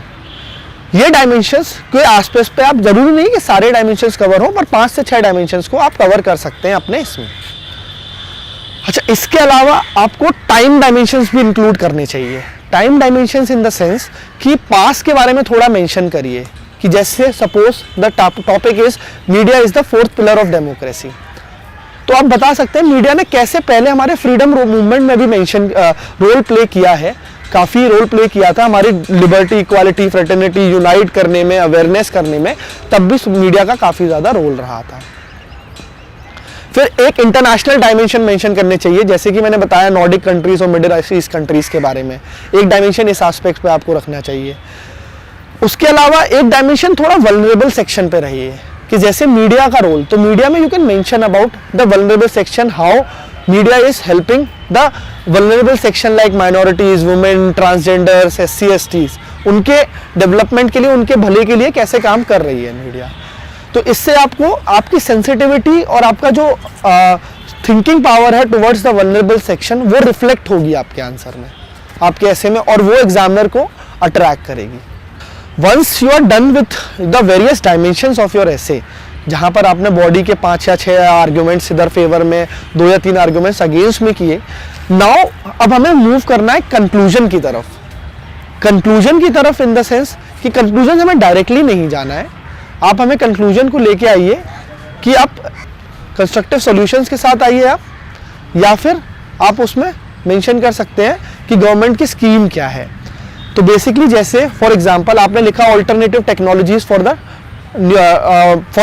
ये dimensions के आसपास पे आप जरूरी नहीं कि सारे डायमेंशंस कवर हो, पर 5 से 6 डायमेंशंस को आप कवर कर सकते हैं अपने इसमें। अच्छा, इसके अलावा आपको टाइम डायमेंशंस भी इंक्लूड करने चाहिए। Time dimensions in the sense कि पास के बारे में थोड़ा मेंशन करिए कि जैसे suppose the topic is media is the 4th pillar of democracy, तो आप बता सकते हैं मीडिया ने कैसे पहले हमारे फ्रीडम मूवमेंट में भी मेंशन रोल प्ले किया है, काफ़ी रोल प्ले किया था हमारी लिबर्टी, इक्वालिटी, फ्रेटर्निटी यूनाइट करने में, अवेयरनेस करने में, तब भी मीडिया का काफ़ी ज़्यादा रोल रहा था। फिर एक इंटरनेशनल डायमेंशन मेंशन करने चाहिए, जैसे कि मैंने बताया नॉर्डिक कंट्रीज और मिडिल ईस्ट कंट्रीज के बारे में, एक डायमेंशन इस एस्पेक्ट पे आपको रखना चाहिए। उसके अलावा एक डायमेंशन थोड़ा वल्नरेबल सेक्शन पे रहिए कि जैसे मीडिया का रोल, तो मीडिया में you can mention about the vulnerable section, how media is helping the vulnerable section like minorities, women, transgenders, SC STs, उनके डेवलपमेंट के लिए, उनके भले के लिए कैसे काम कर रही है मीडिया। तो इससे आपको आपकी सेंसिटिविटी और आपका जो थिंकिंग पावर है टुवर्ड्स द वल्नरेबल सेक्शन वो रिफ्लेक्ट होगी आपके आंसर में, आपके ऐसे में, और वो एग्जामिनर को अट्रैक्ट करेगी। Once you are done with the various dimensions of your essay, जहाँ पर आपने बॉडी के 5 या 6 आर्ग्यूमेंट्स इधर फेवर में, 2 या 3 आर्ग्यूमेंट्स अगेंस्ट में किए, नाउ अब हमें मूव करना है कंक्लूजन की तरफ। कंक्लूजन की तरफ इन द सेंस कि कंक्लूजन हमें डायरेक्टली नहीं जाना है, आप हमें कंक्लूजन को लेके आइए कि आप कंस्ट्रक्टिव सॉल्यूशंस के साथ आइए आप, या फिर आप उसमें मेंशन कर सकते हैं कि गवर्नमेंट की स्कीम क्या है। तो बेसिकली जैसे फॉर एग्जांपल आपने लिखा alternative technologies for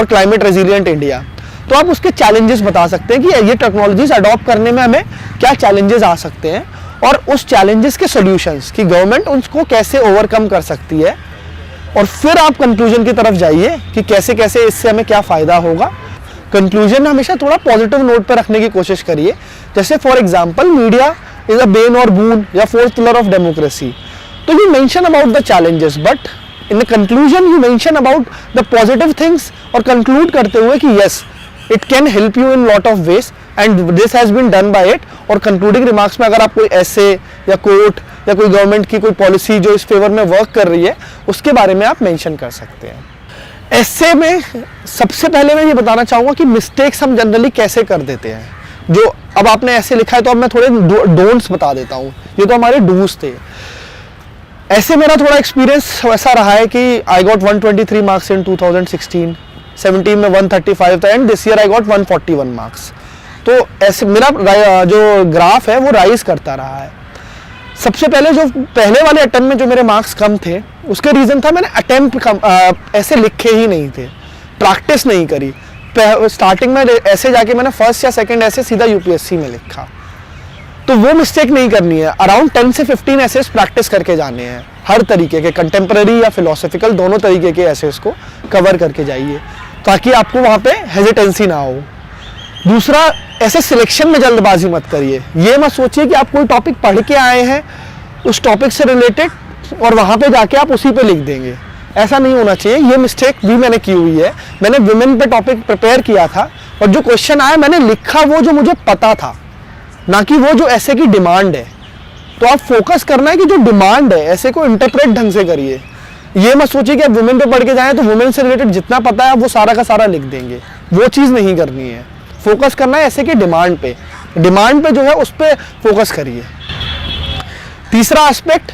climate resilient India, तो आप उसके चैलेंजेस बता सकते हैं कि ये टेक्नोलॉजीज अडॉप्ट करने में हमें क्या चैलेंजेस आ सकते हैं, और उस चैलेंजेस के सॉल्यूशंस कि गवर्नमेंट उसको कैसे ओवरकम कर सकती है, और फिर आप कंक्लूजन की तरफ जाइए कि कैसे कैसे इससे हमें क्या फ़ायदा होगा। कंक्लूजन हमेशा थोड़ा पॉजिटिव नोट पर रखने की कोशिश करिए, जैसे for example media is a bane or boon या 4th पिलर ऑफ डेमोक्रेसी, तो you mention about the challenges but in the conclusion you mention about the positive things, और कंक्लूड करते हुए कि yes it can help you in lot of ways and this has been done by it. और concluding remarks में अगर आप कोई ऐसे या कोट या कोई गवर्नमेंट की कोई पॉलिसी जो इस फेवर में वर्क कर रही है उसके बारे में आप मेंशन कर सकते हैं। ऐसे में सबसे पहले मैं ये बताना चाहूँगा कि मिस्टेक्स हम जनरली कैसे कर देते हैं। जो अब आपने ऐसे लिखा है तो अब मैं थोड़े डोंट्स बता देता हूँ, ये तो हमारे डूज थे। ऐसे मेरा थोड़ा एक्सपीरियंस वैसा रहा है कि आई गॉट 123 मार्क्स इन 2016, 17 में 135 था and this year I got 141 marks. तो ऐसे मेरा जो ग्राफ है वो राइज करता रहा है। सबसे पहले जो पहले वाले अटेम्प्ट में जो मेरे मार्क्स कम थे उसके रीज़न था मैंने अटेम्प्ट ऐसे लिखे ही नहीं थे, प्रैक्टिस नहीं करी। स्टार्टिंग में ऐसे जाके मैंने फर्स्ट या सेकंड ऐसे सीधा यूपीएससी में लिखा, तो वो मिस्टेक नहीं करनी है। अराउंड 10 से 15 एसेस प्रैक्टिस करके जाने हैं, हर तरीके के, कंटेम्प्रेरी या फिलोसफिकल दोनों तरीके के एसेस को कवर करके जाइए ताकि आपको वहाँ पे हेजिटेंसी ना हो। दूसरा, ऐसे सिलेक्शन में जल्दबाजी मत करिए। ये मत सोचिए कि आप कोई टॉपिक पढ़ के आए हैं उस टॉपिक से रिलेटेड और वहाँ पे जाके आप उसी पे लिख देंगे, ऐसा नहीं होना चाहिए। ये मिस्टेक भी मैंने की हुई है। मैंने विमेन पे टॉपिक प्रिपेयर किया था और जो क्वेश्चन आया मैंने लिखा वो जो मुझे पता था, ना कि वो जो ऐसे की डिमांड है। तो आप फोकस करना है कि जो डिमांड है ऐसे को इंटरप्रेट ढंग से करिए। ये मत सोचिए कि आप वुमेन पे पढ़ के जाएं तो वुमेन से रिलेटेड जितना पता है वो सारा का सारा लिख देंगे, वो चीज़ नहीं करनी है। फोकस करना है ऐसे के डिमांड पे जो है उस पर फोकस करिए। तीसरा एस्पेक्ट,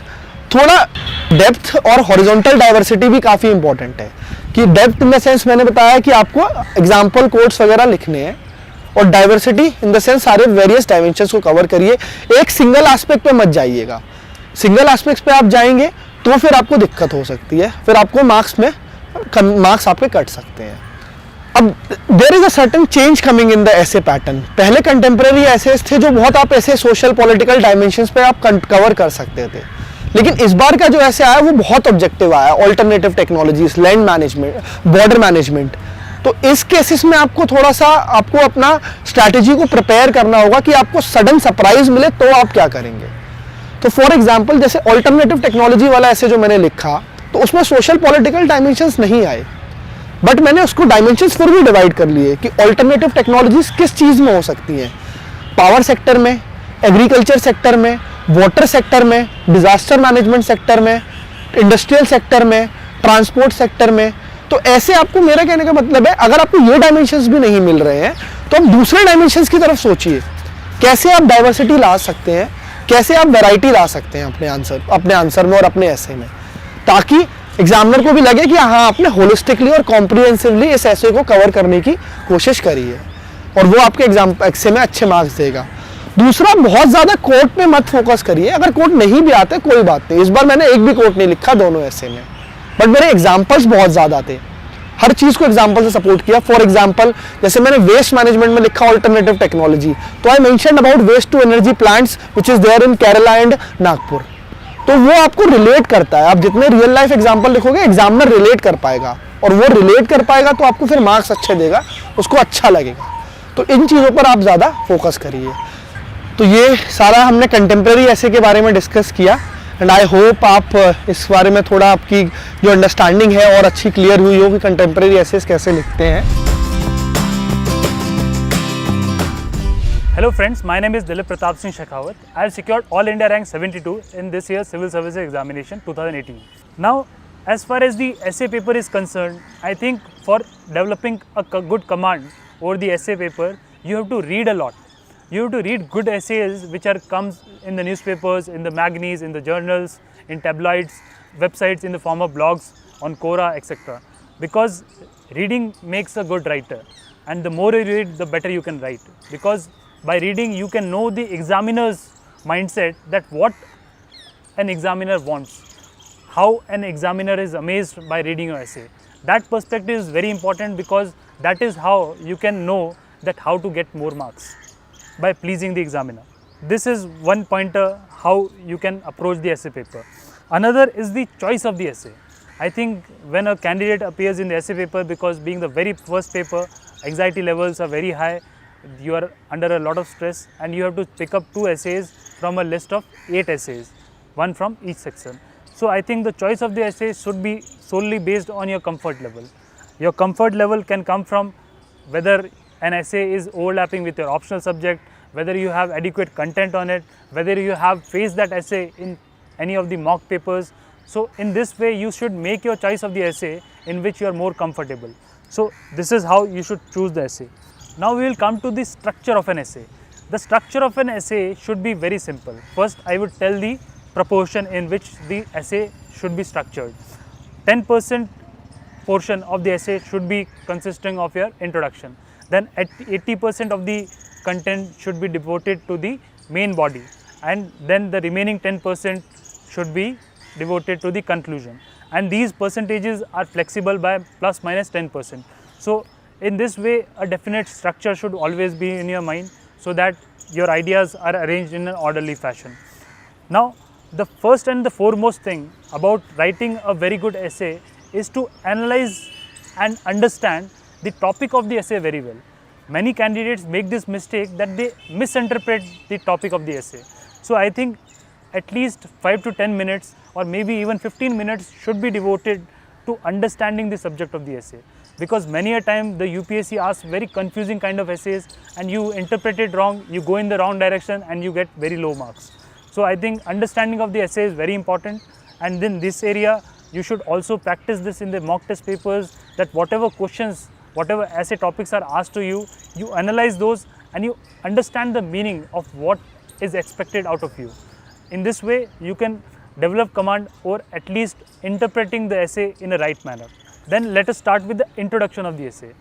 थोड़ा डेप्थ और हॉरिजॉन्टल डाइवर्सिटी भी काफ़ी इंपॉर्टेंट है। कि डेप्थ इन द सेंस मैंने बताया कि आपको एग्जाम्पल कोड्स वगैरह लिखने हैं, और डाइवर्सिटी इन द सेंस सारे वेरियस डायमेंशंस को कवर करिए, एक सिंगल एस्पेक्ट पे मत जाइएगा। सिंगल एस्पेक्ट्स पे आप जाएंगे तो फिर आपको दिक्कत हो सकती है, फिर आपको मार्क्स आपके कट सकते हैं। अब there is a certain change coming in the essay pattern. पहले कंटेम्प्रेरी ऐसेस थे जो बहुत आप ऐसे सोशल पॉलिटिकल डायमेंशंस पे आप कवर कर सकते थे, लेकिन इस बार का जो ऐसे आया वो बहुत ऑब्जेक्टिव आया, alternative technologies, land management, border management. तो इस केसेस में आपको थोड़ा सा आपको अपना स्ट्रैटेजी को प्रिपेयर करना होगा कि आपको सडन सरप्राइज मिले तो आप क्या करेंगे। तो फॉर एग्जांपल जैसे ऑल्टरनेटिव टेक्नोलॉजी वाला ऐसे जो मैंने लिखा, तो उसमें सोशल पॉलिटिकल डायमेंशंस नहीं आए, बट मैंने उसको डायमेंशंस फिर भी डिवाइड कर लिए कि ऑल्टरनेटिव टेक्नोलॉजीज किस चीज़ में हो सकती हैं, पावर सेक्टर में, एग्रीकल्चर सेक्टर में, वाटर सेक्टर में, डिजास्टर मैनेजमेंट सेक्टर में, इंडस्ट्रियल सेक्टर में, ट्रांसपोर्ट सेक्टर में। तो ऐसे आपको, मेरा कहने का मतलब है, अगर आपको ये डायमेंशंस भी नहीं मिल रहे हैं तो आप दूसरे डायमेंशंस की तरफ सोचिए, कैसे आप डाइवर्सिटी ला सकते हैं, कैसे आप वैरायटी ला सकते हैं अपने आंसर में और अपने ऐसे में, ताकि एग्जामिनर को भी लगे कि हाँ आपने होलिस्टिकली और कॉम्प्रिहेंसिवली इस ऐसे को कवर करने की कोशिश करी है, और वो आपके एग्जाम में अच्छे मार्क्स देगा। दूसरा, बहुत ज़्यादा कोट पे मत फोकस करिए। अगर कोट नहीं भी आते कोई बात नहीं, इस बार मैंने एक भी कोट नहीं लिखा दोनों ऐसे में, बट मेरे एग्जाम्पल्स बहुत ज़्यादा थे, हर चीज़ को एग्जाम्पल से सपोर्ट किया। फॉर एग्जाम्पल जैसे मैंने वेस्ट मैनेजमेंट में लिखा ऑल्टरनेटिव टेक्नोलॉजी, तो I mention about waste to energy plants which is there in Kerala and Nagpur. तो वो आपको रिलेट करता है, आप जितने रियल लाइफ एग्जाम्पल लिखोगे एग्जामिनर रिलेट कर पाएगा, और वो रिलेट कर पाएगा तो आपको फिर मार्क्स अच्छे देगा, उसको अच्छा लगेगा। तो इन चीज़ों पर आप ज़्यादा फोकस करिए। तो ये सारा हमने कंटेम्प्रेरी ऐसे के बारे में डिस्कस किया, एंड आई होप आप इस बारे में थोड़ा आपकी जो अंडरस्टैंडिंग है और अच्छी क्लियर हुई हो कि कंटेम्प्रेरी ऐसे कैसे लिखते हैं। Hello friends, my name is Dilip Pratap Singh Shekhawat. I have secured All India rank 72 in this year's Civil Services Examination 2018. Now, as far as the essay paper is concerned, I think for developing a good command over the essay paper, you have to read a lot. You have to read good essays which comes in the newspapers, in the magazines, in the journals, in tabloids, websites in the form of blogs on Quora, etc. Because reading makes a good writer, and the more you read, the better you can write. Because by reading, you can know the examiner's mindset, that what an examiner wants, how an examiner is amazed by reading your essay. That perspective is very important, because that is how you can know that how to get more marks, by pleasing the examiner. This is one pointer how you can approach the essay paper. Another is the choice of the essay. I think when a candidate appears in the essay paper, because being the very first paper, anxiety levels are very high, you are under a lot of stress, and you have to pick up 2 essays from a list of 8 essays, one from each section. So I think the choice of the essay should be solely based on your comfort level. Your comfort level can come from whether an essay is overlapping with your optional subject, whether you have adequate content on it, whether you have faced that essay in any of the mock papers. So in this way, you should make your choice of the essay in which you are more comfortable. So this is how you should choose the essay. Now we will come to the structure of an essay. The structure of an essay should be very simple. First, I would tell the proportion in which the essay should be structured. 10% portion of the essay should be consisting of your introduction. Then at 80% of the content should be devoted to the main body, and then the remaining 10% should be devoted to the conclusion. And these percentages are flexible by plus minus 10%. So in this way, a definite structure should always be in your mind, so that your ideas are arranged in an orderly fashion. Now, the first and the foremost thing about writing a very good essay is to analyze and understand the topic of the essay very well. Many candidates make this mistake that they misinterpret the topic of the essay. So I think at least 5 to 10 minutes or maybe even 15 minutes should be devoted to understanding the subject of the essay, because many a time the UPSC asks very confusing kind of essays and you interpret it wrong, you go in the wrong direction and you get very low marks. So I think understanding of the essay is very important, and in this area you should also practice this in the mock test papers, that whatever questions, whatever essay topics are asked to you, you analyze those and you understand the meaning of what is expected out of you. In this way you can develop command or at least interpreting the essay in a right manner. Then let us start with the introduction of the essay.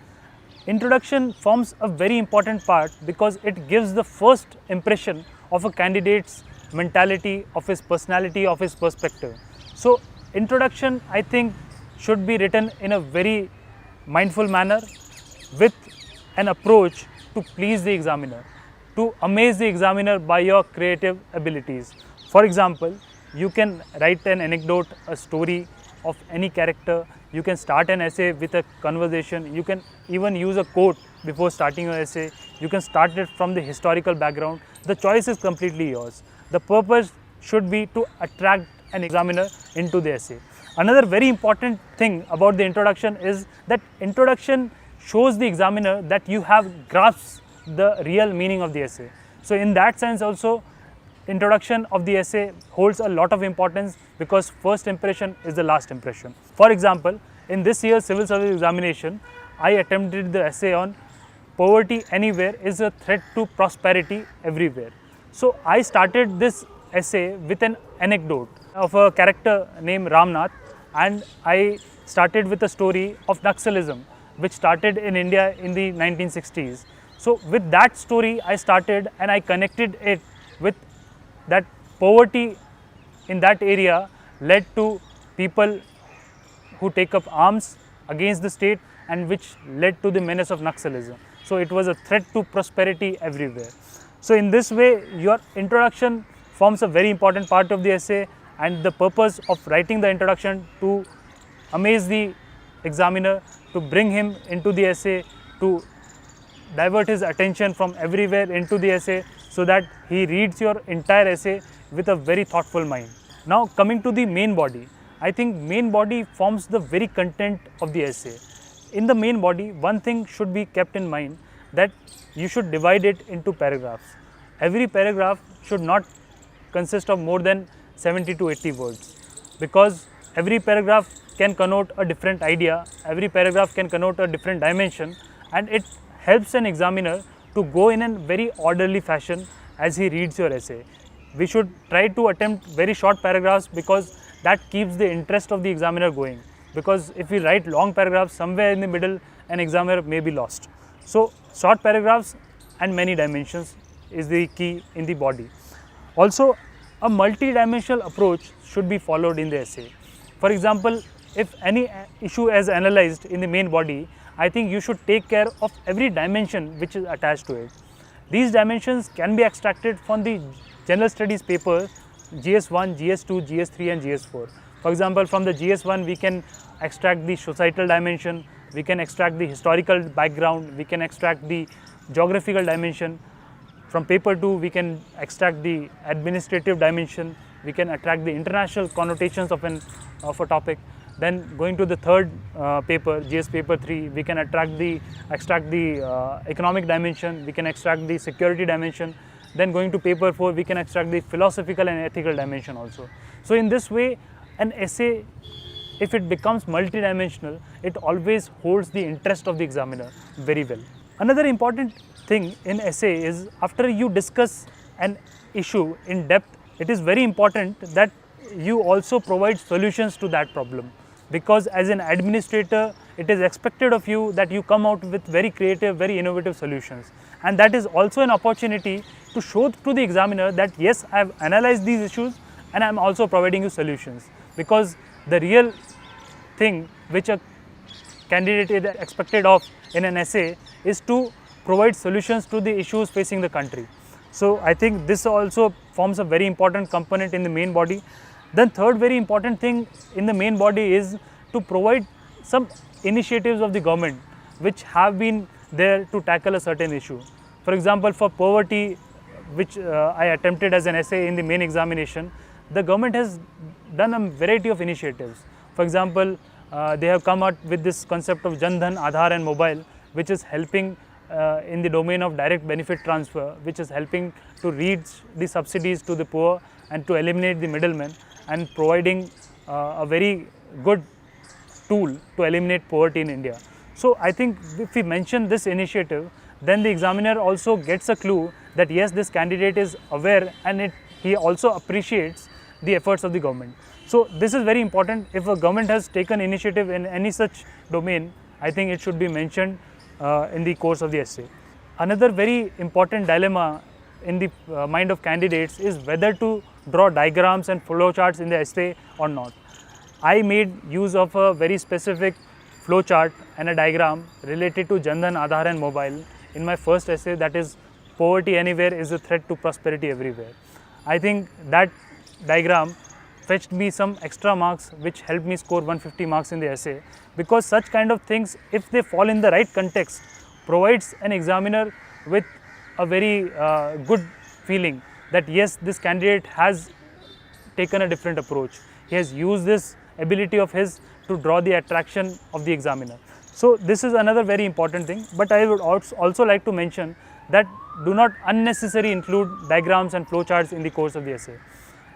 Introduction forms a very important part because it gives the first impression of a candidate's mentality, of his personality, of his perspective. So introduction, I think, should be written in a very mindful manner with an approach to please the examiner, to amaze the examiner by your creative abilities. For example, you can write an anecdote, a story of any character. You can start an essay with a conversation. You can even use a quote before starting your essay. You can start it from the historical background. The choice is completely yours. The purpose should be to attract an examiner into the essay. Another very important thing about the introduction is that introduction shows the examiner that you have grasped the real meaning of the essay. So in that sense also, introduction of the essay holds a lot of importance because first impression is the last impression. For example, in this year's civil service examination, I attempted the essay on poverty anywhere is a threat to prosperity everywhere. So I started this essay with an anecdote of a character named Ramnath, and I started with a story of Naxalism which started in India in the 1960s. So with that story I started and I connected it with that poverty in that area led to people who take up arms against the state and which led to the menace of Naxalism. So it was a threat to prosperity everywhere. So in this way, your introduction forms a very important part of the essay, and the purpose of writing the introduction to amaze the examiner, to bring him into the essay, to divert his attention from everywhere into the essay so that he reads your entire essay with a very thoughtful mind. Now coming to the main body, I think main body forms the very content of the essay. In the main body, one thing should be kept in mind, that you should divide it into paragraphs. Every paragraph should not consist of more than 70 to 80 words, because every paragraph can connote a different idea, every paragraph can connote a different dimension, and it helps an examiner to go in a very orderly fashion as he reads your essay. We should try to attempt very short paragraphs because that keeps the interest of the examiner going, because if we write long paragraphs, somewhere in the middle an examiner may be lost. So short paragraphs and many dimensions is the key in the body. Also, a multi-dimensional approach should be followed in the essay. For example, if any issue is analyzed in the main body, I think you should take care of every dimension which is attached to it. These dimensions can be extracted from the general studies paper GS1, GS2, GS3 and GS4. For example, from the GS1 we can extract the societal dimension, we can extract the historical background, we can extract the geographical dimension. From paper 2 we can extract the administrative dimension, we can extract the international connotations of a topic. Then going to the third paper, GS paper 3, we can extract the economic dimension, we can extract the security dimension. Then going to paper 4, we can extract the philosophical and ethical dimension also. So in this way, an essay, if it becomes multidimensional, it always holds the interest of the examiner very well. Another important thing in essay is, after you discuss an issue in depth, it is very important that you also provide solutions to that problem, because as an administrator, it is expected of you that you come out with very creative, very innovative solutions. And that is also an opportunity to show to the examiner that yes, I have analyzed these issues and I am also providing you solutions, because the real thing which a candidate is expected of in an essay is to provide solutions to the issues facing the country. So I think this also forms a very important component in the main body. Then third very important thing in the main body is to provide some initiatives of the government which have been there to tackle a certain issue. For example, for poverty, which I attempted as an essay in the main examination, the government has done a variety of initiatives. For example, they have come out with this concept of Jan Dhan, Aadhaar and Mobile, which is helping in the domain of direct benefit transfer, which is helping to reach the subsidies to the poor and to eliminate the middlemen, and providing a very good tool to eliminate poverty in India. So I think if we mention this initiative, then the examiner also gets a clue that yes, this candidate is aware, and he also appreciates the efforts of the government. So this is very important. If a government has taken initiative in any such domain, I think it should be mentioned in the course of the essay. Another very important dilemma in the mind of candidates is whether to draw diagrams and flowcharts in the essay or not. I made use of a very specific flowchart and a diagram related to Jan Dhan, Aadhaar and Mobile in my first essay, that is Poverty Anywhere is a Threat to Prosperity Everywhere. I think that diagram fetched me some extra marks which helped me score 150 marks in the essay, because such kind of things, if they fall in the right context, provides an examiner with a very good feeling that yes, this candidate has taken a different approach. He has used this ability of his to draw the attraction of the examiner. So this is another very important thing, but I would also like to mention that do not unnecessarily include diagrams and flowcharts in the course of the essay.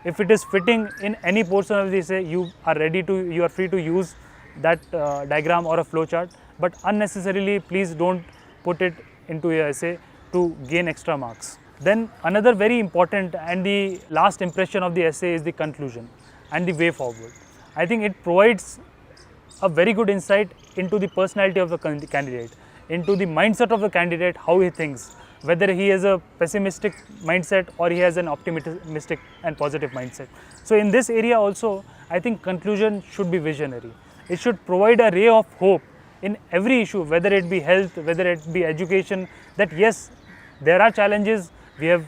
If it is fitting in any portion of the essay, you are free to use that diagram or a flowchart, but unnecessarily please don't put it into your essay to gain extra marks. Then another very important and the last impression of the essay is the conclusion and the way forward. I think it provides a very good insight into the personality of the candidate, into the mindset of the candidate, how he thinks, whether he has a pessimistic mindset or he has an optimistic and positive mindset. So in this area also, I think conclusion should be visionary. It should provide a ray of hope in every issue, whether it be health, whether it be education, that yes, there are challenges, we have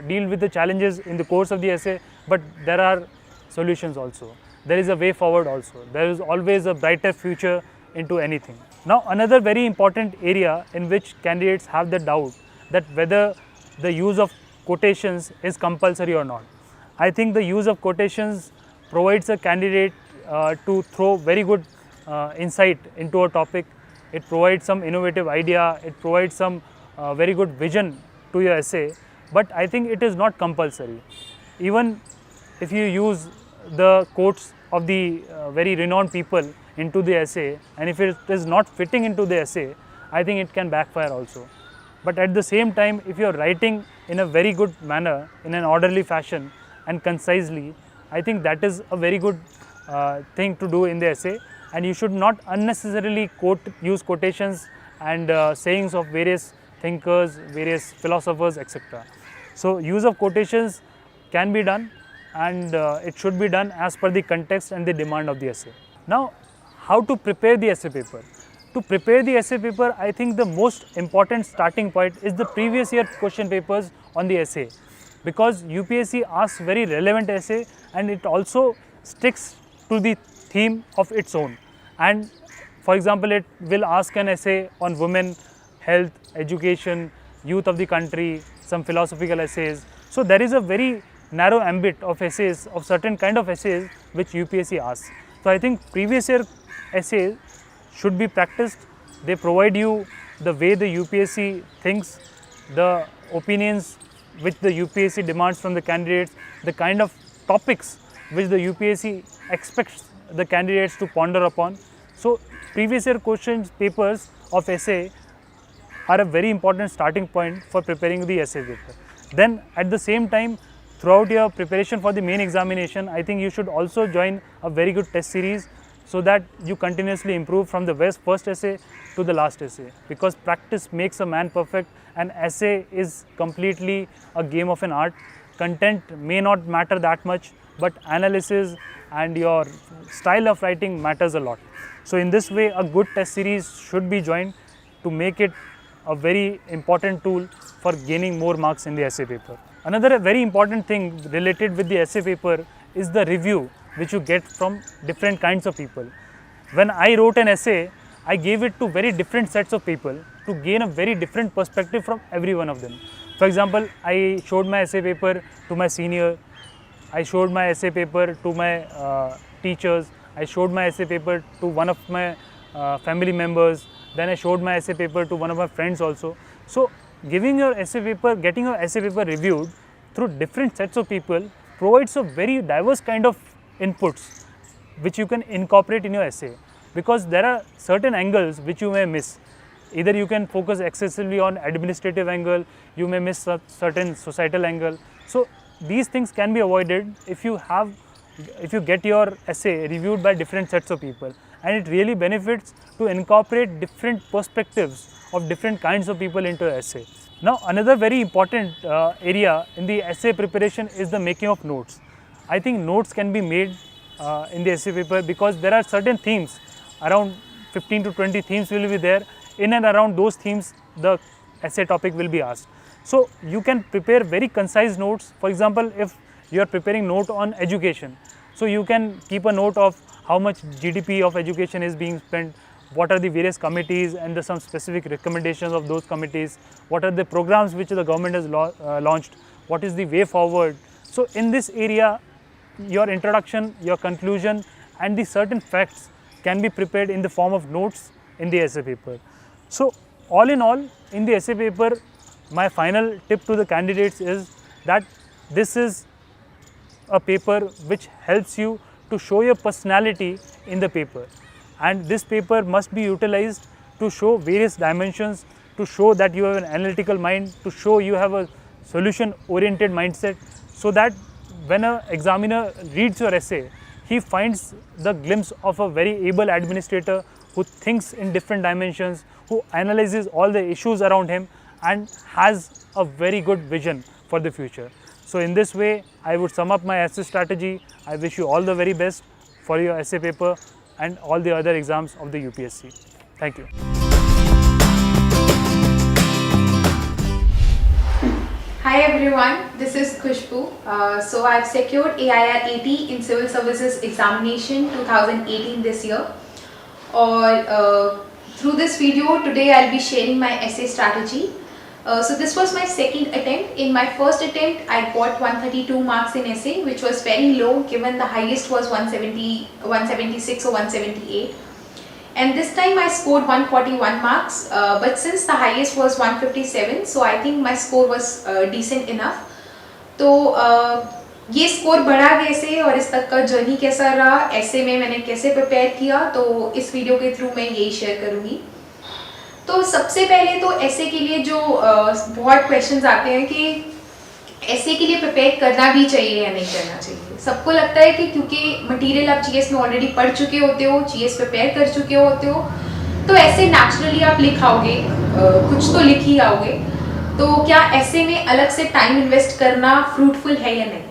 dealt with the challenges in the course of the essay, but there are solutions also. There is a way forward also. There is always a brighter future into anything. Now another very important area in which candidates have the doubt that whether the use of quotations is compulsory or not. I think the use of quotations provides a candidate to throw very good insight into a topic. It provides some innovative idea, it provides some very good vision to your essay, but I think it is not compulsory. Even if you use the quotes of the very renowned people into the essay, and if it is not fitting into the essay, I think it can backfire also. But at the same time, if you are writing in a very good manner, in an orderly fashion and concisely, I think that is a very good thing to do in the essay, and you should not unnecessarily use quotations and sayings of various thinkers, various philosophers, etc. So use of quotations can be done, and it should be done as per the context and the demand of the essay. Now, how to prepare the essay paper? To prepare the essay paper, I think the most important starting point is the previous year question papers on the essay, because UPSC asks very relevant essay and it also sticks to the theme of its own. And for example, it will ask an essay on women, health, education, youth of the country, some philosophical essays. So there is a very narrow ambit of essays, of certain kind of essays which UPSC asks. So I think previous year essays should be practiced. They provide you the way the UPSC thinks, the opinions which the UPSC demands from the candidates, the kind of topics which the UPSC expects the candidates to ponder upon. So previous year questions papers of essay are a very important starting point for preparing the essay paper. Then at the same time, throughout your preparation for the main examination, I think you should also join a very good test series so that you continuously improve from the first essay to the last essay, because practice makes a man perfect, and essay is completely a game of an art. Content may not matter that much, but analysis and your style of writing matters a lot. So in this way, a good test series should be joined to make it a very important tool for gaining more marks in the essay paper. Another very important thing related with the essay paper is the review which you get from different kinds of people. When I wrote an essay, I gave it to very different sets of people to gain a very different perspective from every one of them. For example, I showed my essay paper to my senior, I showed my essay paper to my teachers, I showed my essay paper to one of my family members, then I showed my essay paper to one of my friends also. So getting your essay paper reviewed through different sets of people provides a very diverse kind of inputs which you can incorporate in your essay, because there are certain angles which you may miss. Either you can focus excessively on administrative angle, you may miss a certain societal angle. So these things can be avoided if you get your essay reviewed by different sets of people, and it really benefits to incorporate different perspectives of different kinds of people into an essay. Now, another very important area in the essay preparation is the making of notes. I think notes can be made in the essay paper because there are certain themes, around 15 to 20 themes will be there. In and around those themes, the essay topic will be asked. So you can prepare very concise notes. For example, if you are preparing note on education, so you can keep a note of how much GDP of education is being spent, what are the various committees and some specific recommendations of those committees, what are the programs which the government has launched, what is the way forward. So in this area, your introduction, your conclusion and the certain facts can be prepared in the form of notes in the essay paper. So all in all, in the essay paper, my final tip to the candidates is that this is a paper which helps you to show your personality in the paper, and this paper must be utilized to show various dimensions, to show that you have an analytical mind, to show you have a solution oriented mindset, so that when an examiner reads your essay, he finds the glimpse of a very able administrator who thinks in different dimensions, who analyzes all the issues around him and has a very good vision for the future. So in this way, I would sum up my essay strategy. I wish you all the very best for your essay paper and all the other exams of the UPSC. Thank you. Hi everyone, this is Khushbu. So I've secured AIR 80 in Civil Services Examination 2018 this year. Or through this video today I'll be sharing my essay strategy. So this was my second attempt. In my first attempt I got 132 marks in essay, which was very low given the highest was 176 or 178. And this time I scored 141 marks, but since the highest was 157, so I think my score was decent enough. तो ये score बढ़ा कैसे और इस तक का journey कैसा रहा, ऐसे में मैंने कैसे प्रिपेयर किया, तो इस वीडियो के थ्रू मैं यही शेयर करूँगी. तो सबसे पहले तो ऐसे के लिए जो बहुत क्वेश्चंस आते हैं कि ऐसे के लिए प्रिपेयर करना भी चाहिए या नहीं करना चाहिए. सबको लगता है कि क्योंकि मटेरियल आप जीएस में ऑलरेडी पढ़ चुके होते हो, जीएस प्रिपेयर कर चुके होते हो, तो ऐसे नेचुरली आप लिख आओगे, कुछ तो लिख ही आओगे. तो क्या ऐसे में अलग से टाइम इन्वेस्ट करना फ्रूटफुल है या नहीं?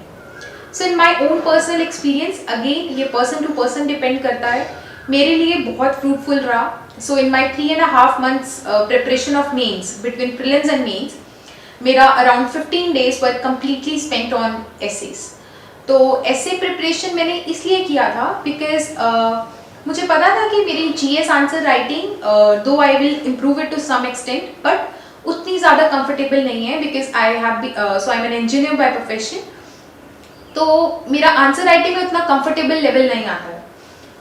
So in my own personal experience, again ये पर्सन टू पर्सन डिपेंड करता है, मेरे लिए बहुत फ्रूटफुल रहा. So in my 3.5 months preparation of mains, between prelims and mains, मेरा around 15 days were completely spent on essays. तो ऐसे प्रिपरेशन मैंने इसलिए किया था बिकॉज मुझे पता था कि मेरी GS answer writing, though I will improve it to some extent, but उतनी ज़्यादा कंफर्टेबल नहीं है because I am an engineer by profession. तो मेरा आंसर राइटिंग में उतना कंफर्टेबल लेवल नहीं आता है.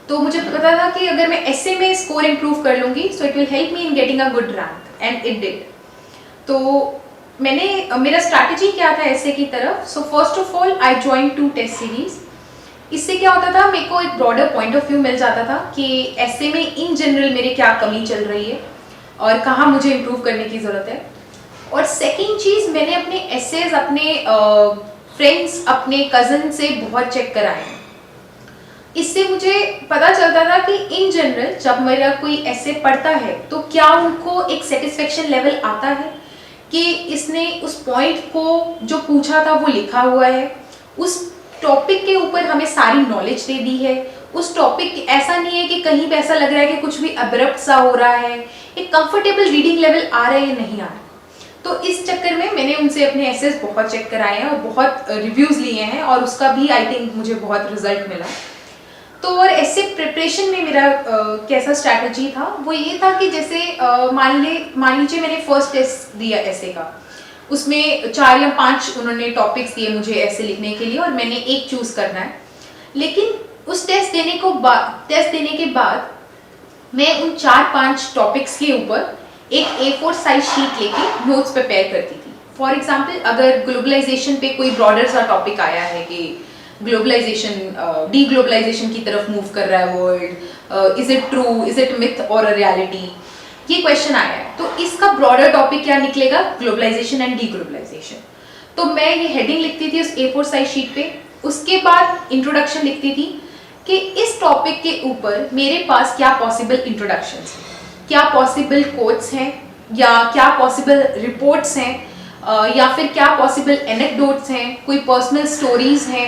तो मुझे पता था कि अगर मैं ऐसे में स्कोर इम्प्रूव कर लूँगी so it will help me in getting a good rank, and it did. तो मेरा स्ट्रैटेजी क्या था ऐसे की तरफ. So first of all I join 2 test series. इससे क्या होता था, मेरे को एक ब्रॉडर पॉइंट ऑफ व्यू मिल जाता था कि ऐसे में इन जनरल मेरे क्या कमी चल रही है और कहाँ मुझे इम्प्रूव करने की ज़रूरत है. और सेकेंड चीज़, मैंने अपने एसेज अपने फ्रेंड्स, अपने कज़न से बहुत चेक कराए हैं. इससे मुझे पता चलता था कि इन जनरल जब मेरा कोई ऐसे पढ़ता है तो क्या उनको एक सेटिस्फेक्शन लेवल आता है कि इसने उस पॉइंट को जो पूछा था वो लिखा हुआ है, उस टॉपिक के ऊपर हमें सारी नॉलेज दे दी है, उस टॉपिक ऐसा नहीं है कि कहीं पे ऐसा लग रहा है कि कुछ भी अब्रप्ट सा हो रहा है, एक कंफर्टेबल रीडिंग लेवल आ रहा है या नहीं आ रहा. तो इस चक्कर में मैंने उनसे अपने एसेज बहुत चेक कराए हैं और बहुत रिव्यूज़ लिए हैं और उसका भी आई थिंक मुझे बहुत रिजल्ट मिला. तो और ऐसे प्रिपरेशन में मेरा कैसा स्ट्रैटेजी था, वो ये था कि जैसे मान लीजिए मैंने फर्स्ट टेस्ट दिया ऐसे का, उसमें 4 या 5 उन्होंने टॉपिक्स दिए मुझे ऐसे लिखने के लिए और मैंने एक चूज़ करना है. लेकिन उस टेस्ट देने के बाद मैं उन 4-5 टॉपिक्स के ऊपर एक A4 साइज शीट लेके नोट्स प्रिपेयर करती थी. फॉर एग्जाम्पल, अगर ग्लोबलाइजेशन पे कोई ब्रॉडर सा टॉपिक आया है कि ग्लोबलाइजेशन डीग्लोबलाइजेशन की तरफ मूव कर रहा है world, is it true, is it myth और अ रियलिटी, ये क्वेश्चन आया है, तो इसका ब्रॉडर टॉपिक क्या निकलेगा, ग्लोबलाइजेशन एंड डीग्लोबलाइजेशन. तो मैं ये हेडिंग लिखती थी उस A4 साइज शीट पे, उसके बाद इंट्रोडक्शन लिखती थी कि इस टॉपिक के ऊपर मेरे पास क्या पॉसिबल इंट्रोडक्शंस हैं, क्या पॉसिबल कोट्स हैं, या क्या पॉसिबल रिपोर्ट्स हैं, या फिर क्या पॉसिबल एनेक्डोट्स हैं, कोई पर्सनल स्टोरीज हैं।